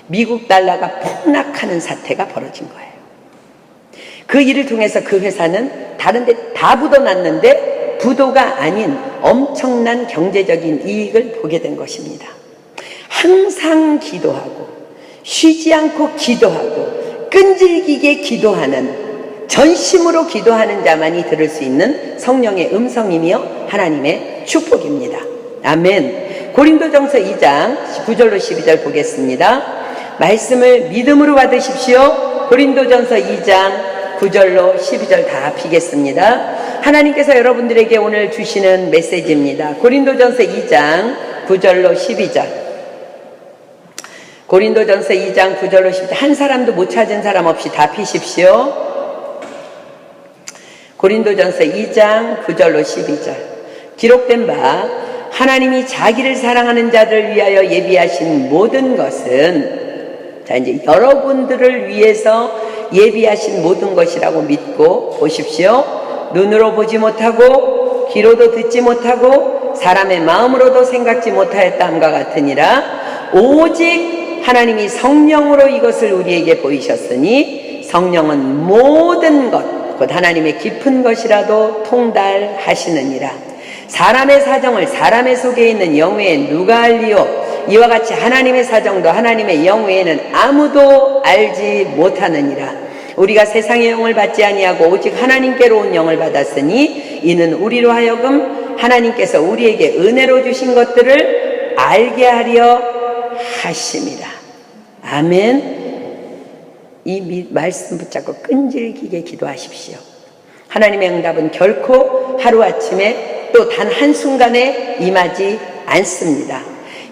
미국 달러가 폭락하는 사태가 벌어진 거예요. 그 일을 통해서 그 회사는 다른 데 다 부도났는데 부도가 아닌 엄청난 경제적인 이익을 보게 된 것입니다. 항상 기도하고 쉬지 않고 기도하고 끈질기게 기도하는, 전심으로 기도하는 자만이 들을 수 있는 성령의 음성이며 하나님의 축복입니다. 아멘. 고린도전서 2장 9절로 12절 보겠습니다. 말씀을 믿음으로 받으십시오. 고린도전서 2장 9절로 12절 다 피겠습니다. 하나님께서 여러분들에게 오늘 주시는 메시지입니다. 고린도전서 2장 9절로 12절. 고린도전서 2장 9절로 12절. 한 사람도 못 찾은 사람 없이 다 피십시오. 고린도전서 2장 9절로 12절. 기록된 바 하나님이 자기를 사랑하는 자들을 위하여 예비하신 모든 것은, 자 이제 여러분들을 위해서 예비하신 모든 것이라고 믿고 보십시오. 눈으로 보지 못하고 귀로도 듣지 못하고 사람의 마음으로도 생각지 못하였다 함과 같으니라. 오직 하나님이 성령으로 이것을 우리에게 보이셨으니 성령은 모든 것 곧 하나님의 깊은 것이라도 통달하시느니라. 사람의 사정을 사람의 속에 있는 영혼에 누가 알리오? 이와 같이 하나님의 사정도 하나님의 영 외에는 아무도 알지 못하느니라. 우리가 세상의 영을 받지 아니하고 오직 하나님께로 온 영을 받았으니 이는 우리로 하여금 하나님께서 우리에게 은혜로 주신 것들을 알게 하려 하심이라. 아멘. 이 말씀 붙잡고 끈질기게 기도하십시오. 하나님의 응답은 결코 하루아침에 또 단 한순간에 임하지 않습니다.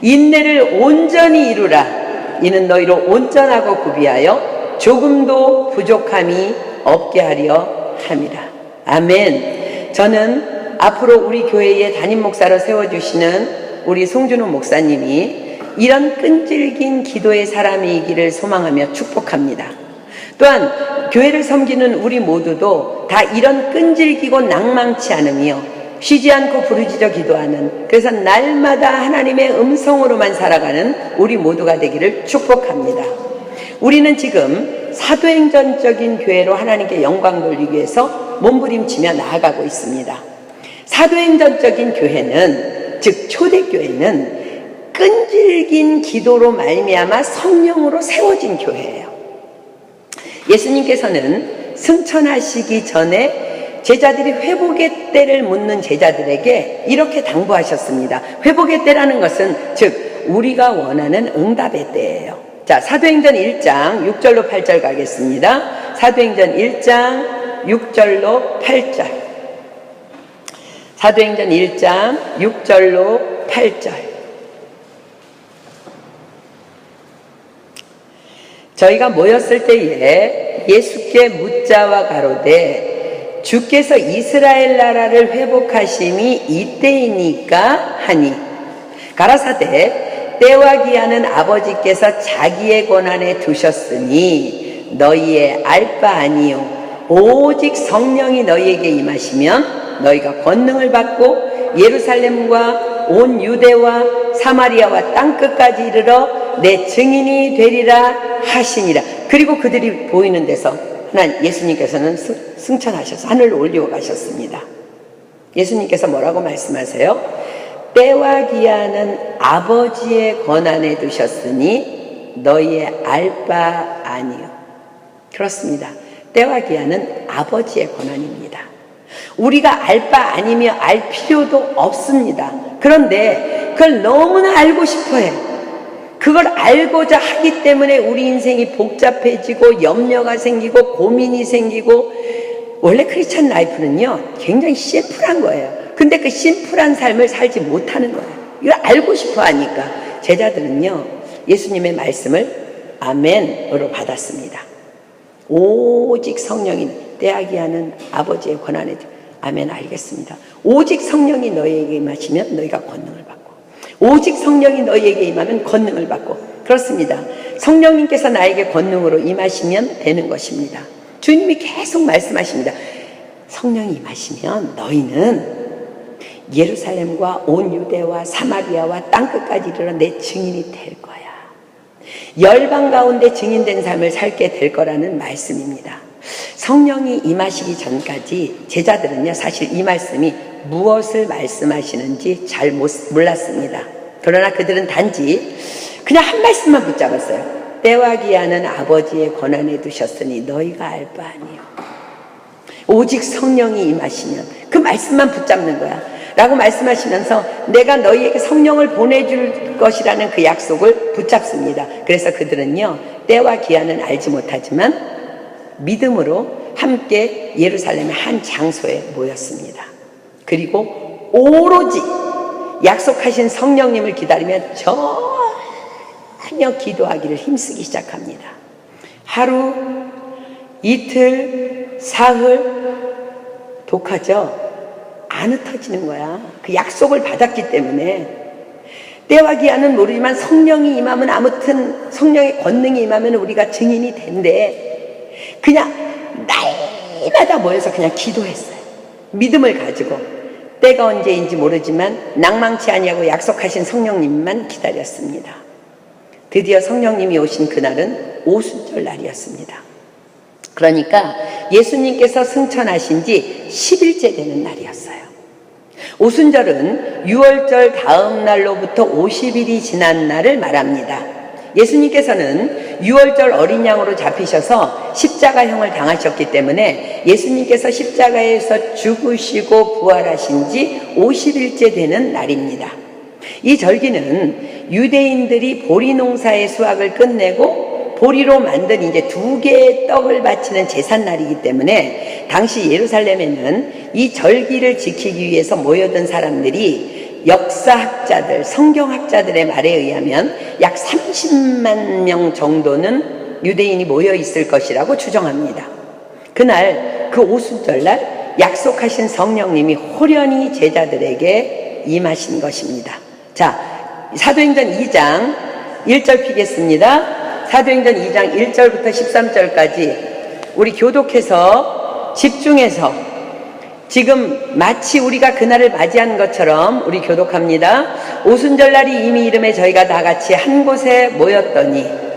인내를 온전히 이루라. 이는 너희로 온전하고 구비하여 조금도 부족함이 없게 하려 함이라. 아멘. 저는 앞으로 우리 교회의 담임 목사로 세워주시는 우리 송준호 목사님이 이런 끈질긴 기도의 사람이기를 소망하며 축복합니다. 또한 교회를 섬기는 우리 모두도 다 이런 끈질기고 낭망치 않으며 쉬지 않고 부르짖어 기도하는, 그래서 날마다 하나님의 음성으로만 살아가는 우리 모두가 되기를 축복합니다. 우리는 지금 사도행전적인 교회로 하나님께 영광 돌리기 위해서 몸부림치며 나아가고 있습니다. 사도행전적인 교회는, 즉 초대교회는 끈질긴 기도로 말미암아 성령으로 세워진 교회예요. 예수님께서는 승천하시기 전에 제자들이 회복의 때를 묻는 제자들에게 이렇게 당부하셨습니다. 회복의 때라는 것은 즉 우리가 원하는 응답의 때예요. 자, 사도행전 1장 6절로 8절 가겠습니다. 사도행전 1장 6절로 8절. 사도행전 1장 6절로 8절. 저희가 모였을 때에 예수께 묻자와 가로되 주께서 이스라엘 나라를 회복하심이 이때이니까 하니, 가라사대 때와 기한은 아버지께서 자기의 권한에 두셨으니 너희의 알 바 아니요 오직 성령이 너희에게 임하시면 너희가 권능을 받고 예루살렘과 온 유대와 사마리아와 땅끝까지 이르러 내 증인이 되리라 하시니라. 그리고 그들이 보이는 데서 예수님께서는 승천하셔서 하늘로 올리고 가셨습니다. 예수님께서 뭐라고 말씀하세요? 때와 기한은 아버지의 권한에 두셨으니 너희의 알 바 아니요. 그렇습니다. 때와 기한은 아버지의 권한입니다. 우리가 알 바 아니며 알 필요도 없습니다. 그런데 그걸 너무나 알고 싶어해. 그걸 알고자 하기 때문에 우리 인생이 복잡해지고 염려가 생기고 고민이 생기고, 원래 크리스찬 라이프는요 굉장히 심플한 거예요. 근데 그 심플한 삶을 살지 못하는 거예요. 이걸 알고 싶어 하니까 제자들은요 예수님의 말씀을 아멘으로 받았습니다. 오직 성령이 때와 기한은 아버지의 권한에 아멘. 알겠습니다. 오직 성령이 너희에게 임하시면 너희가 권능을 받고, 오직 성령이 너희에게 임하면 권능을 받고. 그렇습니다. 성령님께서 나에게 권능으로 임하시면 되는 것입니다. 주님이 계속 말씀하십니다. 성령이 임하시면 너희는 예루살렘과 온 유대와 사마리아와 땅끝까지 이르러 내 증인이 될 거야. 열방 가운데 증인된 삶을 살게 될 거라는 말씀입니다. 성령이 임하시기 전까지 제자들은요 사실 이 말씀이 무엇을 말씀하시는지 잘 몰랐습니다. 그러나 그들은 단지 그냥 한 말씀만 붙잡았어요. 때와 기한은 아버지의 권한에 두셨으니 너희가 알 바 아니요 오직 성령이 임하시면, 그 말씀만 붙잡는 거야 라고 말씀하시면서 내가 너희에게 성령을 보내줄 것이라는 그 약속을 붙잡습니다. 그래서 그들은요 때와 기한은 알지 못하지만 믿음으로 함께 예루살렘의 한 장소에 모였습니다. 그리고 오로지 약속하신 성령님을 기다리며 전혀 기도하기를 힘쓰기 시작합니다. 하루, 이틀, 사흘, 독하죠? 안 흩어지는 거야. 그 약속을 받았기 때문에. 때와 기한은 모르지만 성령이 임하면, 아무튼 성령의 권능이 임하면 우리가 증인이 된대. 그냥 날마다 모여서 그냥 기도했어요. 믿음을 가지고. 때가 언제인지 모르지만 낭망치 아니하고 약속하신 성령님만 기다렸습니다. 드디어 성령님이 오신 그날은 오순절 날이었습니다. 그러니까 예수님께서 승천하신 지 10일째 되는 날이었어요. 오순절은 유월절 다음 날로부터 50일이 지난 날을 말합니다. 예수님께서는 유월절 어린 양으로 잡히셔서 십자가형을 당하셨기 때문에 예수님께서 십자가에서 죽으시고 부활하신 지 50일째 되는 날입니다. 이 절기는 유대인들이 보리 농사의 수확을 끝내고 보리로 만든 이제 2개의 떡을 바치는 제삿날이기 때문에 당시 예루살렘에는 이 절기를 지키기 위해서 모여든 사람들이 역사학자들, 성경학자들의 말에 의하면 약 30만 명 정도는 유대인이 모여 있을 것이라고 추정합니다. 그날 그 오순절날 약속하신 성령님이 호련히 제자들에게 임하신 것입니다. 자, 사도행전 2장 1절 피겠습니다. 사도행전 2장 1절부터 13절까지 우리 교독해서 집중해서 지금 마치 우리가 그날을 맞이한 것처럼 우리 교독합니다. 오순절날이 이미 이름에 저희가 다 같이 한 곳에 모였더니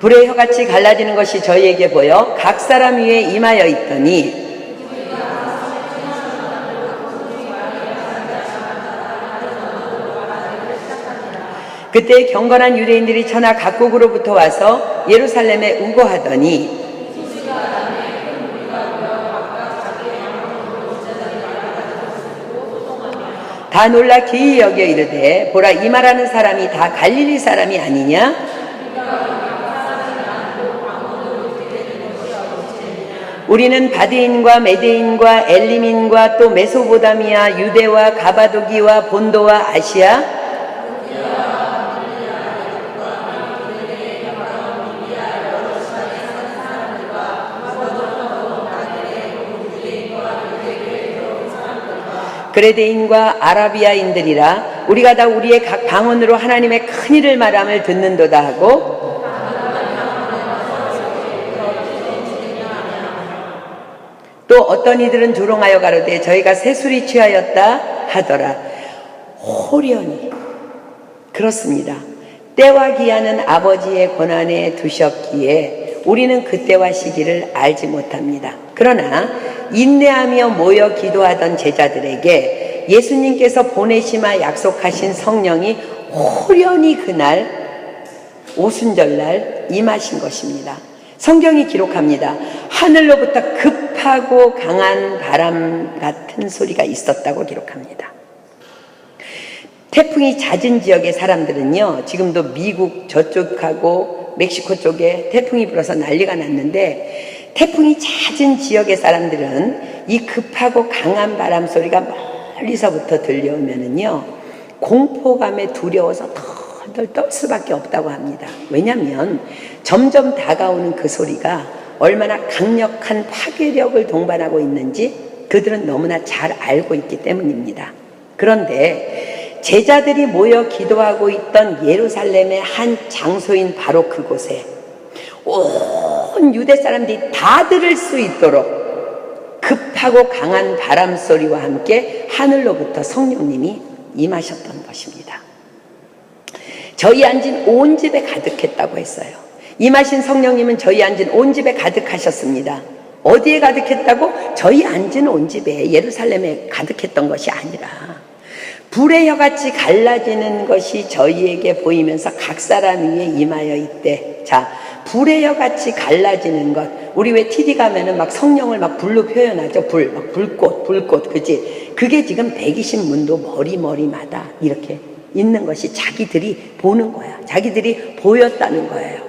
불의 혀같이 갈라지는 것이 저희에게 보여 각 사람 위에 임하여 있더니 그때 경건한 유대인들이 천하 각국으로부터 와서 예루살렘에 우거하더니 다 놀라 기이 여겨 이르되 보라 이 말하는 사람이 다 갈릴리 사람이 아니냐? 우리는 바디인과 메데인과 엘림인과 또 메소보다미아 유대와 가바도기와 본도와 아시아 그레데인과 아라비아인들이라 우리가 다 우리의 각 방언으로 하나님의 큰 일을 말함을 듣는도다 하고 또 어떤 이들은 조롱하여 가로되 저희가 새술이 취하였다 하더라. 호련히 그렇습니다. 때와 기한은 아버지의 권한에 두셨기에 우리는 그때와 시기를 알지 못합니다. 그러나 인내하며 모여 기도하던 제자들에게 예수님께서 보내시마 약속하신 성령이 호련히 그날 오순절날 임하신 것입니다. 성경이 기록합니다. 하늘로부터 급하고 강한 바람 같은 소리가 있었다고 기록합니다. 태풍이 잦은 지역의 사람들은요, 지금도 미국 저쪽하고 멕시코 쪽에 태풍이 불어서 난리가 났는데 태풍이 잦은 지역의 사람들은 이 급하고 강한 바람 소리가 멀리서부터 들려오면은요, 공포감에 두려워서 덜덜 떨 수밖에 없다고 합니다. 왜냐하면 점점 다가오는 그 소리가 얼마나 강력한 파괴력을 동반하고 있는지 그들은 너무나 잘 알고 있기 때문입니다. 그런데 제자들이 모여 기도하고 있던 예루살렘의 한 장소인 바로 그곳에 온 유대 사람들이 다 들을 수 있도록 급하고 강한 바람 소리와 함께 하늘로부터 성령님이 임하셨던 것입니다. 저희 앉은 온 집에 가득했다고 했어요. 임하신 성령님은 저희 앉은 온 집에 가득하셨습니다. 어디에 가득했다고? 저희 앉은 온 집에 예루살렘에 가득했던 것이 아니라 불의 혀같이 갈라지는 것이 저희에게 보이면서 각 사람 위에 임하여 있대. 자, 불의 혀같이 갈라지는 것. 우리 왜 TD 가면은 막 성령을 막 불로 표현하죠. 막 불꽃, 그지? 그게 지금 120문도 머리마다 이렇게 있는 것이 자기들이 보는 거야. 자기들이 보였다는 거예요.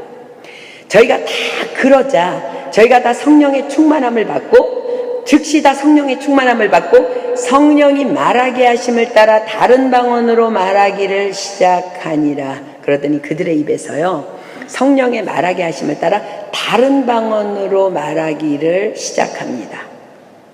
저희가 다 그러자 저희가 다 성령의 충만함을 받고 즉시 다 성령의 충만함을 받고 성령이 말하게 하심을 따라 다른 방언으로 말하기를 시작하니라. 그러더니 그들의 입에서요, 성령의 말하게 하심을 따라 다른 방언으로 말하기를 시작합니다.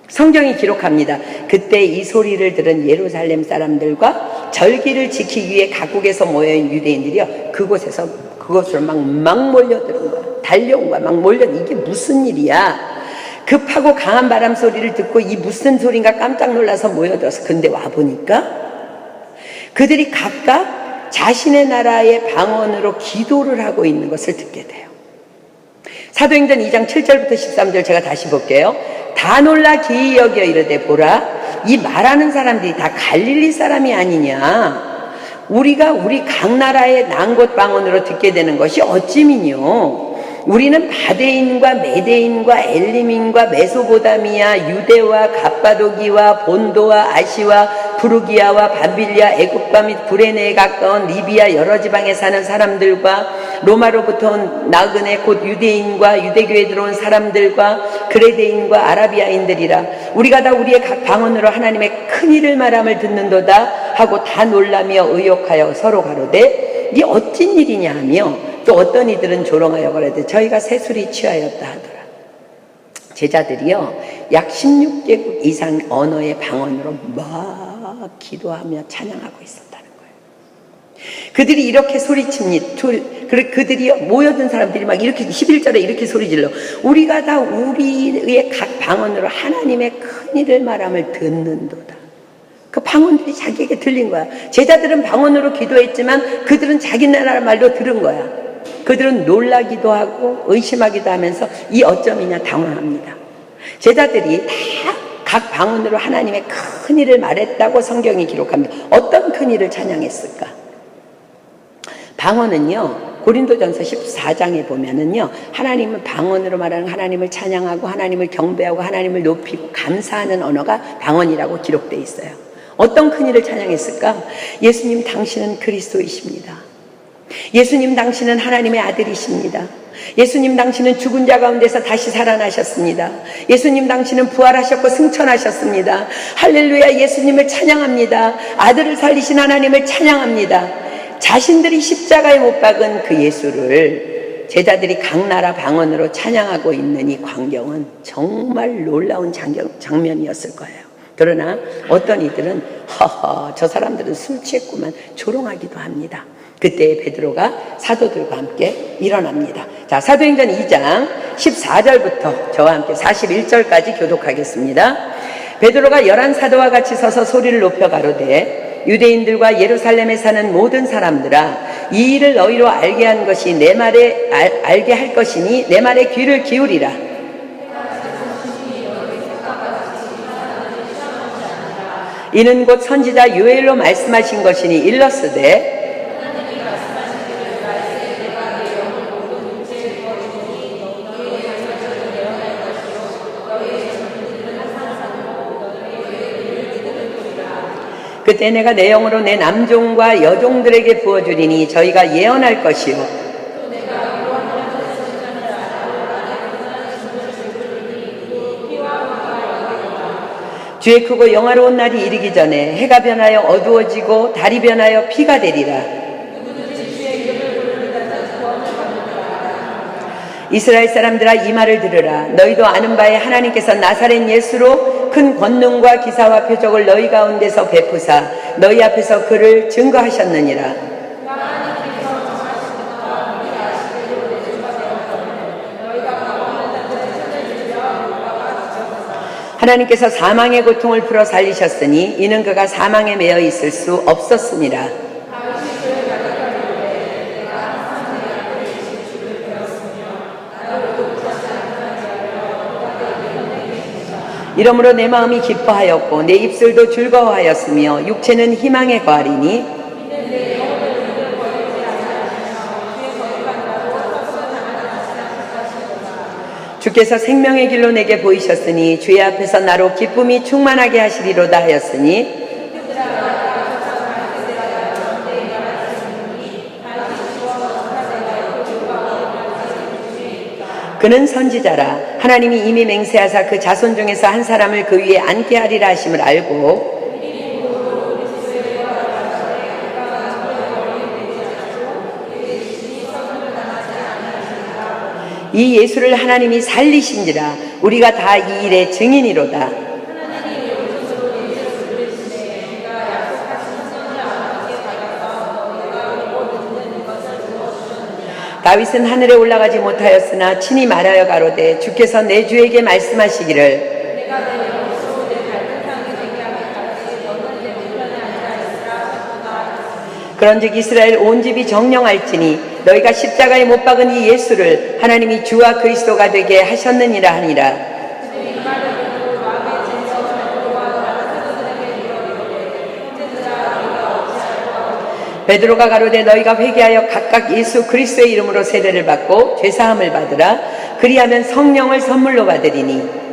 성경이 기록합니다. 그때 이 소리를 들은 예루살렘 사람들과 절기를 지키기 위해 각국에서 모여있는 유대인들이요, 그곳으로 막 몰려드는 거야. 달려온 거야. 막 이게 무슨 일이야? 급하고 강한 바람 소리를 듣고 이 무슨 소린가 깜짝 놀라서 모여들어서 근데 와보니까 그들이 각각 자신의 나라의 방언으로 기도를 하고 있는 것을 듣게 돼요. 사도행전 2장 7절부터 13절 제가 다시 볼게요. 다 놀라 기이 여겨 이르되 보라 이 말하는 사람들이 다 갈릴리 사람이 아니냐. 우리가 우리 각 나라의 난곳 방언으로 듣게 되는 것이 어찌미뇨. 우리는 바데인과 메데인과 엘림인과 메소보다미아 유대와 갑바도기와 본도와 아시와 부르기아와 밤빌리아 애굽과 및 구레네에 가까운 리비아 여러 지방에 사는 사람들과 로마로부터 온 나그네 곧 유대인과 유대교에 들어온 사람들과 그레데인과 아라비아인들이라. 우리가 다 우리의 각 방언으로 하나님의 큰 일을 말함을 듣는도다 하고 다 놀라며 의욕하여 서로 가로되 이 어찐 일이냐 하며 또 어떤 이들은 조롱하여 가로되 저희가 새술이 취하였다 하더라. 제자들이요 약 16개국 이상 언어의 방언으로 막 기도하며 찬양하고 있었다는 거예요. 그들이 이렇게 소리칩니다. 그들이 모여든 사람들이 막 이렇게 11절에 이렇게 소리질러 우리가 다 우리의 각 방언으로 하나님의 큰 일을 말함을 듣는도다. 그 방언들이 자기에게 들린 거야. 제자들은 방언으로 기도했지만 그들은 자기 나라 말로 들은 거야. 그들은 놀라기도 하고 의심하기도 하면서 이 어쩌미냐 당황합니다. 제자들이 다 각 방언으로 하나님의 큰 일을 말했다고 성경이 기록합니다. 어떤 큰 일을 찬양했을까? 방언은요 고린도전서 14장에 보면은요 하나님은 방언으로 말하는 하나님을 찬양하고 하나님을 경배하고 하나님을 높이고 감사하는 언어가 방언이라고 기록되어 있어요. 어떤 큰 일을 찬양했을까? 예수님 당신은 그리스도이십니다. 예수님 당신은 하나님의 아들이십니다. 예수님 당신은 죽은 자 가운데서 다시 살아나셨습니다. 예수님 당신은 부활하셨고 승천하셨습니다. 할렐루야 예수님을 찬양합니다. 아들을 살리신 하나님을 찬양합니다. 자신들이 십자가에 못 박은 그 예수를 제자들이 각 나라 방언으로 찬양하고 있는 이 광경은 정말 놀라운 장면이었을 거예요. 그러나 어떤 이들은 허허 저 사람들은 술 취했구만 조롱하기도 합니다. 그때 베드로가 사도들과 함께 일어납니다. 자, 사도행전 2장 14절부터 저와 함께 41절까지 교독하겠습니다. 베드로가 11사도와 같이 서서 소리를 높여 가로되 유대인들과 예루살렘에 사는 모든 사람들아 이 일을 너희로 알게 한 것이 내 말에 알게 할 것이니 내 말에 귀를 기울이라. 이는 곧 선지자 요엘로 말씀하신 것이니 일렀으되 그때 내가 내 영으로 내 남종과 여종들에게 부어주리니 저희가 예언할 것이요 주의 크고 영화로운 날이 이르기 전에 해가 변하여 어두워지고 달이 변하여 피가 되리라. 이스라엘 사람들아 이 말을 들으라. 너희도 아는 바에 하나님께서 나사렛 예수로 큰 권능과 기사와 표적을 너희 가운데서 베푸사 너희 앞에서 그를 증거하셨느니라. 하나님께서 사망의 고통을 풀어 살리셨으니 이는 그가 사망에 매여 있을 수 없었습니다. 이러므로 내 마음이 기뻐하였고 내 입술도 즐거워하였으며 육체는 희망에 거하리니 주께서 생명의 길로 내게 보이셨으니 주의 앞에서 나로 기쁨이 충만하게 하시리로다 하였으니 그는 선지자라. 하나님이 이미 맹세하사 그 자손 중에서 한 사람을 그 위에 앉게 하리라 하심을 알고 이 예수를 하나님이 살리신지라. 우리가 다 이 일의 증인이로다. 다윗은 하늘에 올라가지 못하였으나 친히 말하여 가로되 주께서 내 주에게 말씀하시기를 그런즉 이스라엘 온 집이 정령할지니 너희가 십자가에 못 박은 이 예수를 하나님이 주와 그리스도가 되게 하셨느니라 하니라. 베드로가 가로되 너희가 회개하여 각각 예수 그리스도의 이름으로 세례를 받고 죄사함을 받으라. 그리하면 성령을 선물로 받으리니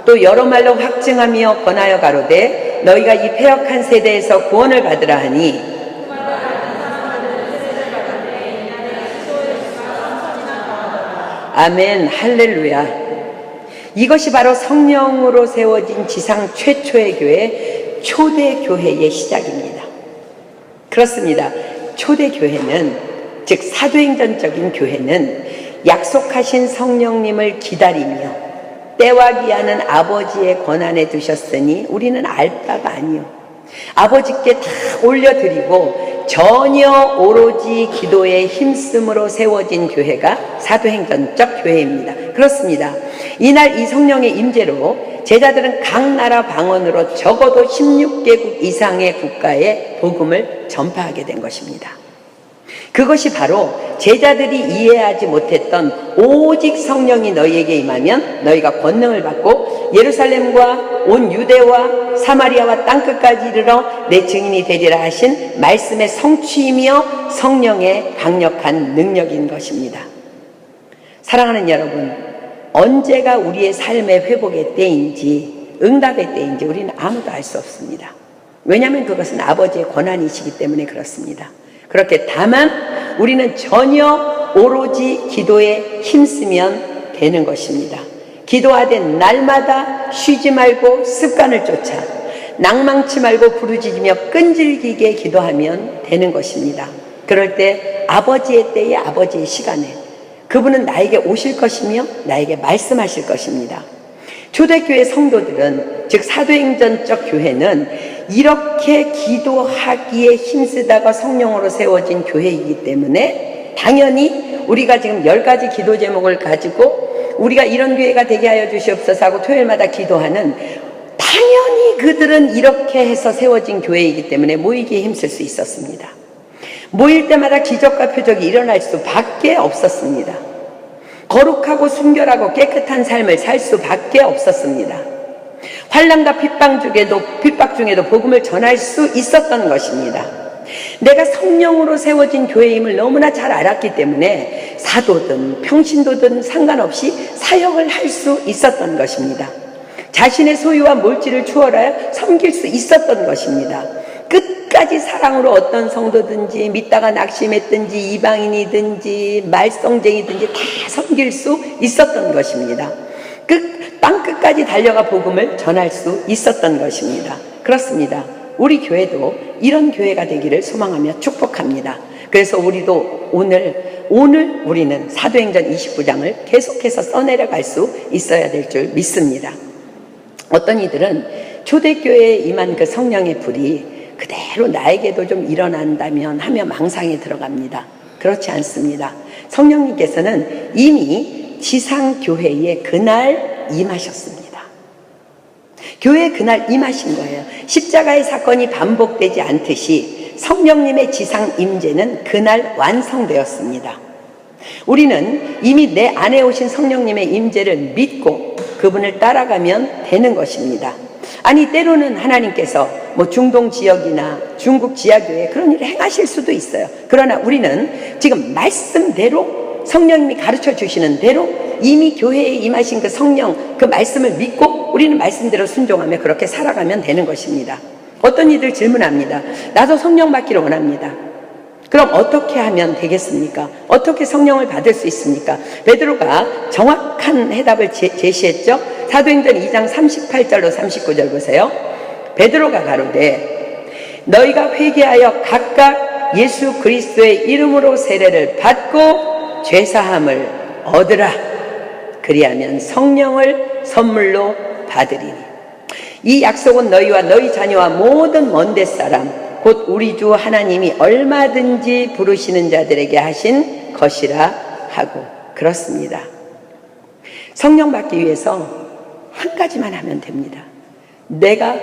또 여러 말로 확증하며 권하여 가로되 너희가 이 패역한 세대에서 구원을 받으라 하니 아멘 할렐루야. 이것이 바로 성령으로 세워진 지상 최초의 교회, 초대교회의 시작입니다. 그렇습니다. 초대교회는, 즉 사도행전적인 교회는 약속하신 성령님을 기다리며 때와 기하는 아버지의 권한에 두셨으니 우리는 알 바가 아니요 아버지께 다 올려드리고 전혀 오로지 기도에 힘쓰므로 세워진 교회가 사도행전적 교회입니다. 그렇습니다. 이날 이 성령의 임재로 제자들은 각 나라 방언으로 적어도 16개국 이상의 국가에 복음을 전파하게 된 것입니다. 그것이 바로 제자들이 이해하지 못했던 오직 성령이 너희에게 임하면 너희가 권능을 받고 예루살렘과 온 유대와 사마리아와 땅끝까지 이르러 내 증인이 되리라 하신 말씀의 성취이며 성령의 강력한 능력인 것입니다. 사랑하는 여러분, 언제가 우리의 삶의 회복의 때인지 응답의 때인지 우리는 아무도 알 수 없습니다. 왜냐하면 그것은 아버지의 권한이시기 때문에 그렇습니다. 그렇게 다만 우리는 전혀 오로지 기도에 힘쓰면 되는 것입니다. 기도하되 날마다 쉬지 말고 습관을 쫓아 낭망치 말고 부르짖으며 끈질기게 기도하면 되는 것입니다. 그럴 때 아버지의 때에 아버지의 시간에 그분은 나에게 오실 것이며 나에게 말씀하실 것입니다. 초대교회 성도들은, 즉 사도행전적 교회는 이렇게 기도하기에 힘쓰다가 성령으로 세워진 교회이기 때문에 당연히 우리가 지금 10가지 기도 제목을 가지고 우리가 이런 교회가 되게 하여 주시옵소서 하고 토요일마다 기도하는, 당연히 그들은 이렇게 해서 세워진 교회이기 때문에 모이기에 힘쓸 수 있었습니다. 모일 때마다 기적과 표적이 일어날 수밖에 없었습니다. 거룩하고 순결하고 깨끗한 삶을 살 수밖에 없었습니다. 환난과 핍박 중에도 복음을 전할 수 있었던 것입니다. 내가 성령으로 세워진 교회임을 너무나 잘 알았기 때문에 사도든 평신도든 상관없이 사역을 할 수 있었던 것입니다. 자신의 소유와 몰지를 추월하여 섬길 수 있었던 것입니다. 끝까지 사랑으로 어떤 성도든지 믿다가 낙심했든지 이방인이든지 말썽쟁이든지 다 섬길 수 있었던 것입니다. 땅끝까지 달려가 복음을 전할 수 있었던 것입니다. 그렇습니다. 우리 교회도 이런 교회가 되기를 소망하며 축복합니다. 그래서 우리도 오늘 우리는 사도행전 29장을 계속해서 써내려갈 수 있어야 될 줄 믿습니다. 어떤 이들은 초대교회에 임한 그 성령의 불이 그대로 나에게도 좀 일어난다면 하며 망상에 들어갑니다. 그렇지 않습니다. 성령님께서는 이미 지상교회에 그날 임하셨습니다. 교회에 그날 임하신 거예요. 십자가의 사건이 반복되지 않듯이 성령님의 지상 임재는 그날 완성되었습니다. 우리는 이미 내 안에 오신 성령님의 임재를 믿고 그분을 따라가면 되는 것입니다. 아니, 때로는 하나님께서 중동 지역이나 중국 지하교회 그런 일을 행하실 수도 있어요. 그러나 우리는 지금 말씀대로 성령님이 가르쳐 주시는 대로 이미 교회에 임하신 그 성령, 그 말씀을 믿고 우리는 말씀대로 순종하며 그렇게 살아가면 되는 것입니다. 어떤 이들 질문합니다. 나도 성령 받기를 원합니다. 그럼 어떻게 하면 되겠습니까? 어떻게 성령을 받을 수 있습니까? 베드로가 정확한 해답을 제시했죠. 사도행전 2장 38절로 39절 보세요. 베드로가 가로되 너희가 회개하여 각각 예수 그리스도의 이름으로 세례를 받고 죄사함을 얻으라. 그리하면 성령을 선물로 받으리니 이 약속은 너희와 너희 자녀와 모든 먼데 사람 곧 우리 주 하나님이 얼마든지 부르시는 자들에게 하신 것이라 하고. 그렇습니다. 성령 받기 위해서 한 가지만 하면 됩니다. 내가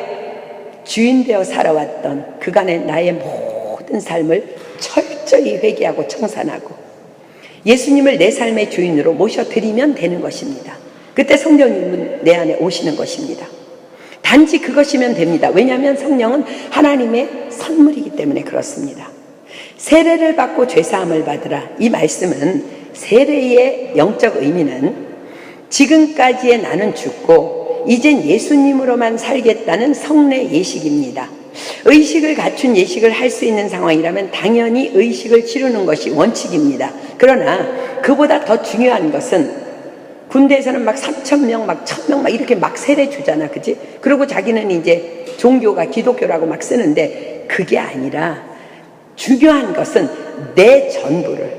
주인 되어 살아왔던 그간의 나의 모든 삶을 철저히 회개하고 청산하고 예수님을 내 삶의 주인으로 모셔드리면 되는 것입니다. 그때 성령님은 내 안에 오시는 것입니다. 단지 그것이면 됩니다. 왜냐하면 성령은 하나님의 선물이기 때문에 그렇습니다. 세례를 받고 죄사함을 받으라. 이 말씀은 세례의 영적 의미는 지금까지의 나는 죽고 이젠 예수님으로만 살겠다는 성례 예식입니다. 의식을 갖춘 예식을 할 수 있는 상황이라면 당연히 의식을 치르는 것이 원칙입니다. 그러나 그보다 더 중요한 것은 군대에서는 막 3,000명, 막 1,000명 막 이렇게 막 세례 주잖아, 그지? 그리고 자기는 이제 종교가 기독교라고 막 쓰는데 그게 아니라 중요한 것은 내 전부를,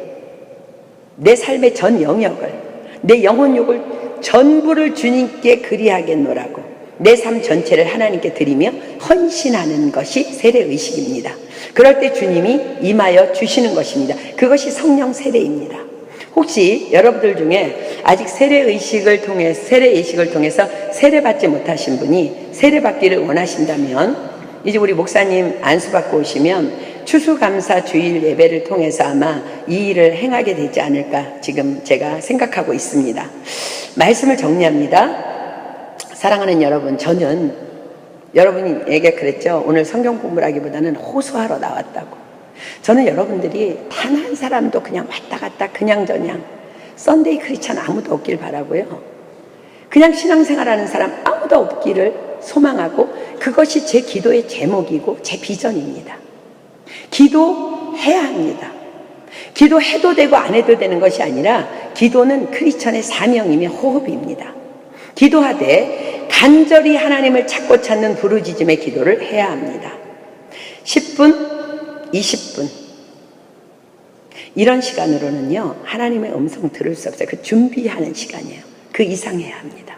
내 삶의 전 영역을, 내 영혼욕을 전부를 주님께 그리하겠노라고 내 삶 전체를 하나님께 드리며 헌신하는 것이 세례의식입니다. 그럴 때 주님이 임하여 주시는 것입니다. 그것이 성령 세례입니다. 혹시 여러분들 중에 아직 세례의식을 통해서 세례받지 못하신 분이 세례받기를 원하신다면 이제 우리 목사님 안수받고 오시면 추수감사 주일 예배를 통해서 아마 이 일을 행하게 되지 않을까 지금 제가 생각하고 있습니다. 말씀을 정리합니다. 사랑하는 여러분, 저는 여러분에게 그랬죠. 오늘 성경 공부라기보다는 호소하러 나왔다고. 저는 여러분들이 단 한 사람도 그냥 왔다 갔다 그냥저냥 썬데이 크리스찬 아무도 없길 바라고요. 그냥 신앙생활하는 사람 아무도 없기를 소망하고 그것이 제 기도의 제목이고 제 비전입니다. 기도해야 합니다. 기도해도 되고 안 해도 되는 것이 아니라 기도는 크리스천의 사명이며 호흡입니다. 기도하되 간절히 하나님을 찾는 부르짖음의 기도를 해야 합니다. 10분, 20분 이런 시간으로는요 하나님의 음성 들을 수 없어요. 그 준비하는 시간이에요. 그 이상 해야 합니다.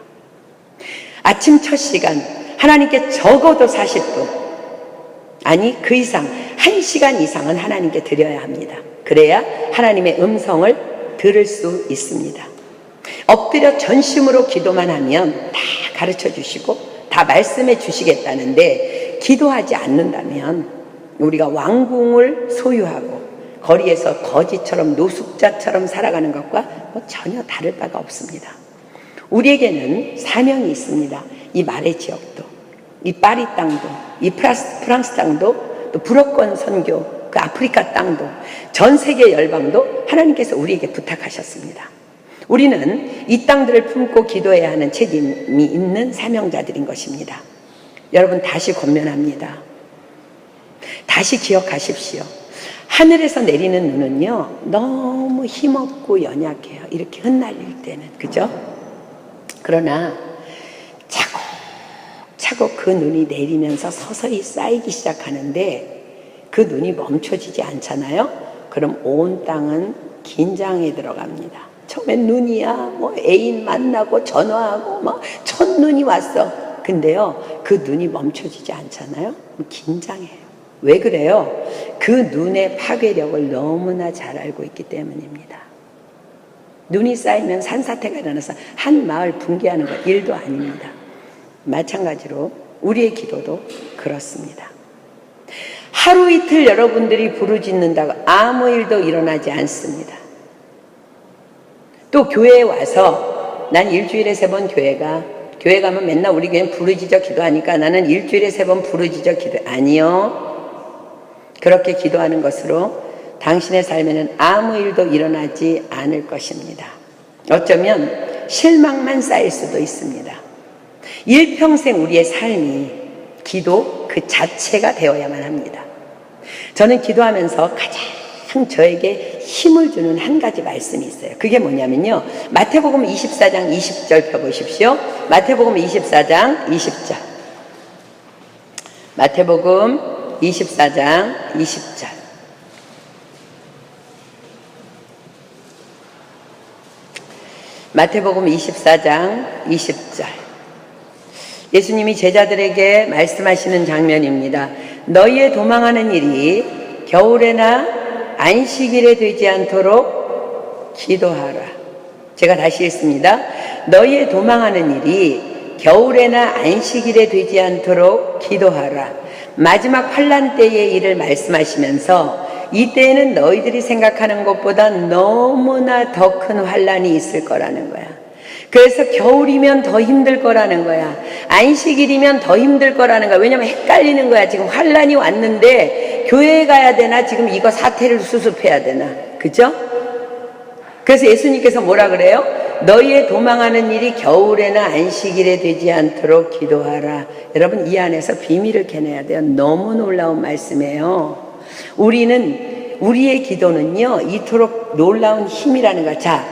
아침 첫 시간 하나님께 적어도 40분 아니 그 이상 1시간 이상은 하나님께 드려야 합니다. 그래야 하나님의 음성을 들을 수 있습니다. 엎드려 전심으로 기도만 하면 다 가르쳐 주시고 다 말씀해 주시겠다는데 기도하지 않는다면 우리가 왕궁을 소유하고 거리에서 거지처럼 노숙자처럼 살아가는 것과 전혀 다를 바가 없습니다. 우리에게는 사명이 있습니다. 이 마레 지역도, 이 파리 땅도, 이 프랑스 땅도, 또 불어권 선교, 그 아프리카 땅도, 전 세계 열방도 하나님께서 우리에게 부탁하셨습니다. 우리는 이 땅들을 품고 기도해야 하는 책임이 있는 사명자들인 것입니다. 여러분 다시 권면합니다. 다시 기억하십시오. 하늘에서 내리는 눈은요 너무 힘없고 연약해요. 이렇게 흩날릴 때는, 그죠? 그러나 차곡차곡 그 눈이 내리면서 서서히 쌓이기 시작하는데 그 눈이 멈춰지지 않잖아요. 그럼 온 땅은 긴장에 들어갑니다. 처음엔 눈이야 애인 만나고 전화하고 첫눈이 왔어. 근데요 그 눈이 멈춰지지 않잖아요. 긴장해요. 왜 그래요? 그 눈의 파괴력을 너무나 잘 알고 있기 때문입니다. 눈이 쌓이면 산사태가 일어나서 한 마을 붕괴하는 것 일도 아닙니다. 마찬가지로 우리의 기도도 그렇습니다. 하루 이틀 여러분들이 부르짖는다고 아무 일도 일어나지 않습니다. 또 교회에 와서 난 일주일에 3번 교회 가면 맨날 우리 교회는 부르짖어 기도하니까 나는 일주일에 3번 부르짖어 기도. 아니요. 그렇게 기도하는 것으로 당신의 삶에는 아무 일도 일어나지 않을 것입니다. 어쩌면 실망만 쌓일 수도 있습니다. 일평생 우리의 삶이 기도 그 자체가 되어야만 합니다. 저는 기도하면서 가장 저에게 힘을 주는 한 가지 말씀이 있어요. 그게 뭐냐면요. 마태복음 24장 20절 펴보십시오. 마태복음 24장 20절. 마태복음 24장 20절. 마태복음 24장 20절. 예수님이 제자들에게 말씀하시는 장면입니다. 너희의 도망하는 일이 겨울에나 안식일에 되지 않도록 기도하라. 제가 다시 읽습니다. 너희의 도망하는 일이 겨울에나 안식일에 되지 않도록 기도하라. 마지막 환난 때의 일을 말씀하시면서 이때에는 너희들이 생각하는 것보다 너무나 더 큰 환난이 있을 거라는 거야. 그래서 겨울이면 더 힘들 거라는 거야. 안식일이면 더 힘들 거라는 거야. 왜냐면 헷갈리는 거야. 지금 환난이 왔는데 교회에 가야 되나 지금 이거 사태를 수습해야 되나. 그죠? 그래서 예수님께서 뭐라 그래요? 너희의 도망하는 일이 겨울에나 안식일에 되지 않도록 기도하라. 여러분, 이 안에서 비밀을 캐내야 돼요. 너무 놀라운 말씀이에요. 우리의 기도는요, 이토록 놀라운 힘이라는 거. 자,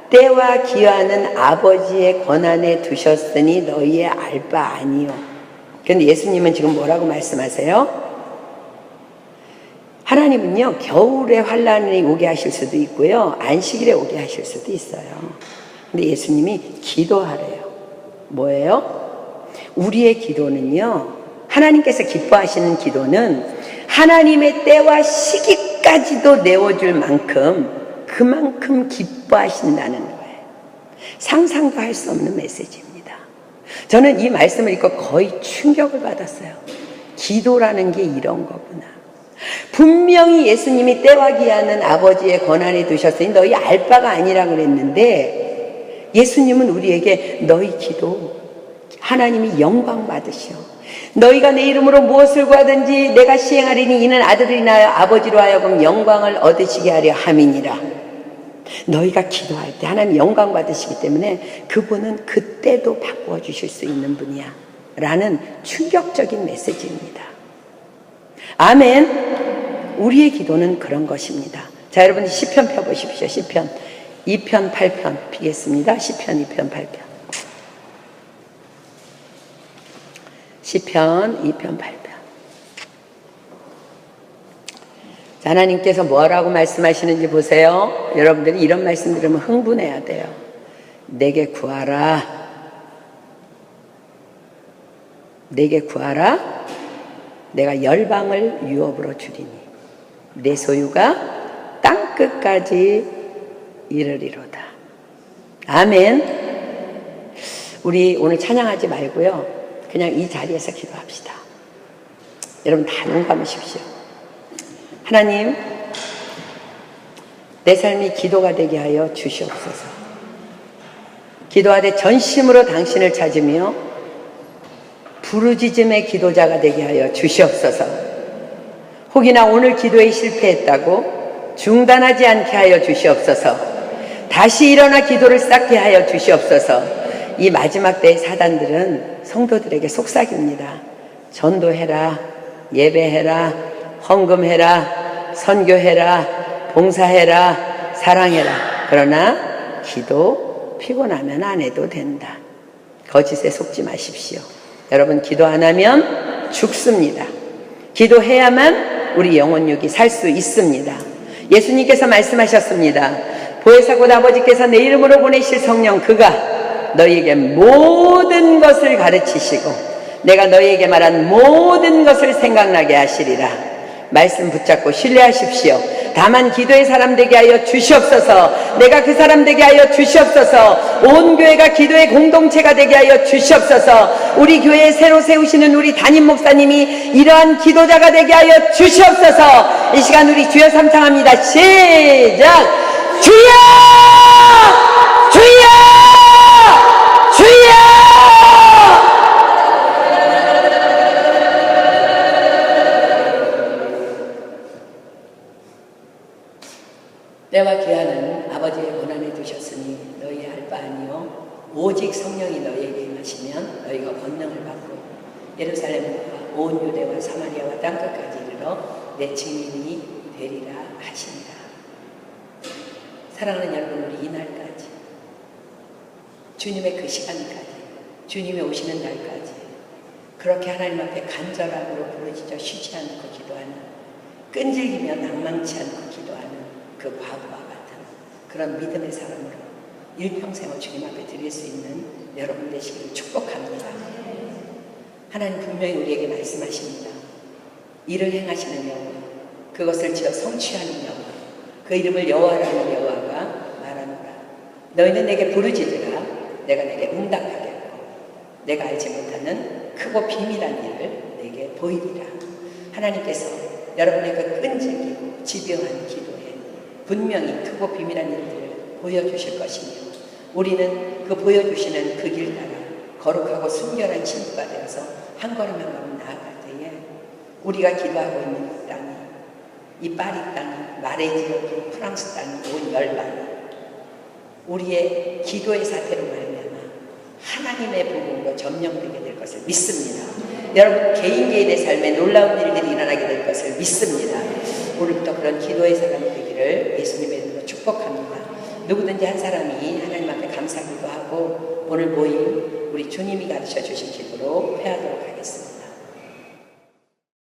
때와 기한은 아버지의 권한에 두셨으니 너희의 알 바 아니요. 그런데 예수님은 지금 뭐라고 말씀하세요? 하나님은요, 겨울에 환난이 오게 하실 수도 있고요, 안식일에 오게 하실 수도 있어요. 근데 예수님이 기도하래요. 뭐예요? 우리의 기도는요, 하나님께서 기뻐하시는 기도는 하나님의 때와 시기까지도 내어줄 만큼 그만큼 기뻐하신다는 거예요. 상상도 할 수 없는 메시지입니다. 저는 이 말씀을 읽고 거의 충격을 받았어요. 기도라는 게 이런 거구나. 분명히 예수님이 때와 기한은 아버지의 권한에 두셨으니 너희 알 바가 아니라 그랬는데, 예수님은 우리에게 너희 기도 하나님이 영광 받으시오. 너희가 내 이름으로 무엇을 구하든지 내가 시행하리니 이는 아들이 나여 아버지로 하여금 영광을 얻으시게 하려 함이니라. 너희가 기도할 때 하나님 영광 받으시기 때문에 그분은 그때도 바꾸어 주실 수 있는 분이야 라는 충격적인 메시지입니다. 아멘. 우리의 기도는 그런 것입니다. 자, 여러분 시편 펴보십시오. 시편 2편 8편 피겠습니다. 시편 2편 8편. 시편 2편 8편. 자, 하나님께서 뭐라고 말씀하시는지 보세요. 여러분들이 이런 말씀 들으면 흥분해야 돼요. 내게 구하라. 내게 구하라. 내가 열방을 유업으로 주리니 내 소유가 땅끝까지 이르리로다. 아멘. 우리 오늘 찬양하지 말고요, 그냥 이 자리에서 기도합시다. 여러분 다 눈 감으십시오. 하나님, 내 삶이 기도가 되게 하여 주시옵소서. 기도하되 전심으로 당신을 찾으며 부르짖음의 기도자가 되게 하여 주시옵소서. 혹이나 오늘 기도에 실패했다고 중단하지 않게 하여 주시옵소서. 다시 일어나 기도를 쌓게 하여 주시옵소서. 이 마지막 때의 사단들은 성도들에게 속삭입니다. 전도해라, 예배해라, 헌금해라, 선교해라, 봉사해라, 사랑해라. 그러나 기도 피곤하면 안 해도 된다. 거짓에 속지 마십시오. 여러분, 기도 안 하면 죽습니다. 기도해야만 우리 영혼육이 살 수 있습니다. 예수님께서 말씀하셨습니다. 보혜사 곧 아버지께서 내 이름으로 보내실 성령, 그가 너희에게 모든 것을 가르치시고 내가 너희에게 말한 모든 것을 생각나게 하시리라. 말씀 붙잡고 신뢰하십시오. 다만 기도의 사람 되게 하여 주시옵소서. 내가 그 사람 되게 하여 주시옵소서. 온 교회가 기도의 공동체가 되게 하여 주시옵소서. 우리 교회에 새로 세우시는 우리 담임 목사님이 이러한 기도자가 되게 하여 주시옵소서. 이 시간 우리 주여 삼창합니다. 시작! 주여! 주여! 주여! 때와 기한은 아버지의 권한에 두셨으니 너희 할 바 아니요 오직 성령이 너희에게 임하시면 너희가 권능을 받고 예루살렘과 온 유대와 사마리아와 땅끝까지 이르러 내 증인이 되리라 하시니라. 사랑하는 여러분, 우리 이날까지, 주님의 그 시간까지, 주님이 오시는 날까지 그렇게 하나님 앞에 간절함으로 부르짖어 쉬지 않고 기도하는, 끈질기며 낭망치 않고 기도하는 그 과부와 같은 그런 믿음의 사람으로 일평생을 주님 앞에 드릴 수 있는 여러분 되시기를 축복합니다. 하나님 분명히 우리에게 말씀하십니다. 이를 행하시는 여호와, 그것을 지어 성취하는 여호와, 그 이름을 여호와라는 여호와가 말하노라. 너희는 내게 부르짖으라. 내가 내게 응답하겠고 내가 알지 못하는 크고 비밀한 일을 내게 보이리라. 하나님께서 여러분의 그 끈질기고 집요한 기도에 분명히 크고 비밀한 일들을 보여주실 것이며, 우리는 그 보여주시는 그 길 따라 거룩하고 순결한 친구가 되어서 한 걸음 한 걸음 나아갈 때에 우리가 기도하고 있는 이 땅이, 이 파리 땅이, 마레 지역이, 프랑스 땅이, 온 열방이 우리의 기도의 사태로 말미암아 하나님의 부흥으로 점령되게 될 것을 믿습니다. 여러분 개인 개인의 삶에 놀라운 일들이 일어나게 될 것을 믿습니다. 오늘부터 그런 기도의 사람이 되기를 예수님의 이름으로 축복합니다. 누구든지 한 사람이 하나님 앞에 감사기도 하고 오늘 모임 우리 주님이 가르쳐 주신 기도로 회하도록 하겠습니다.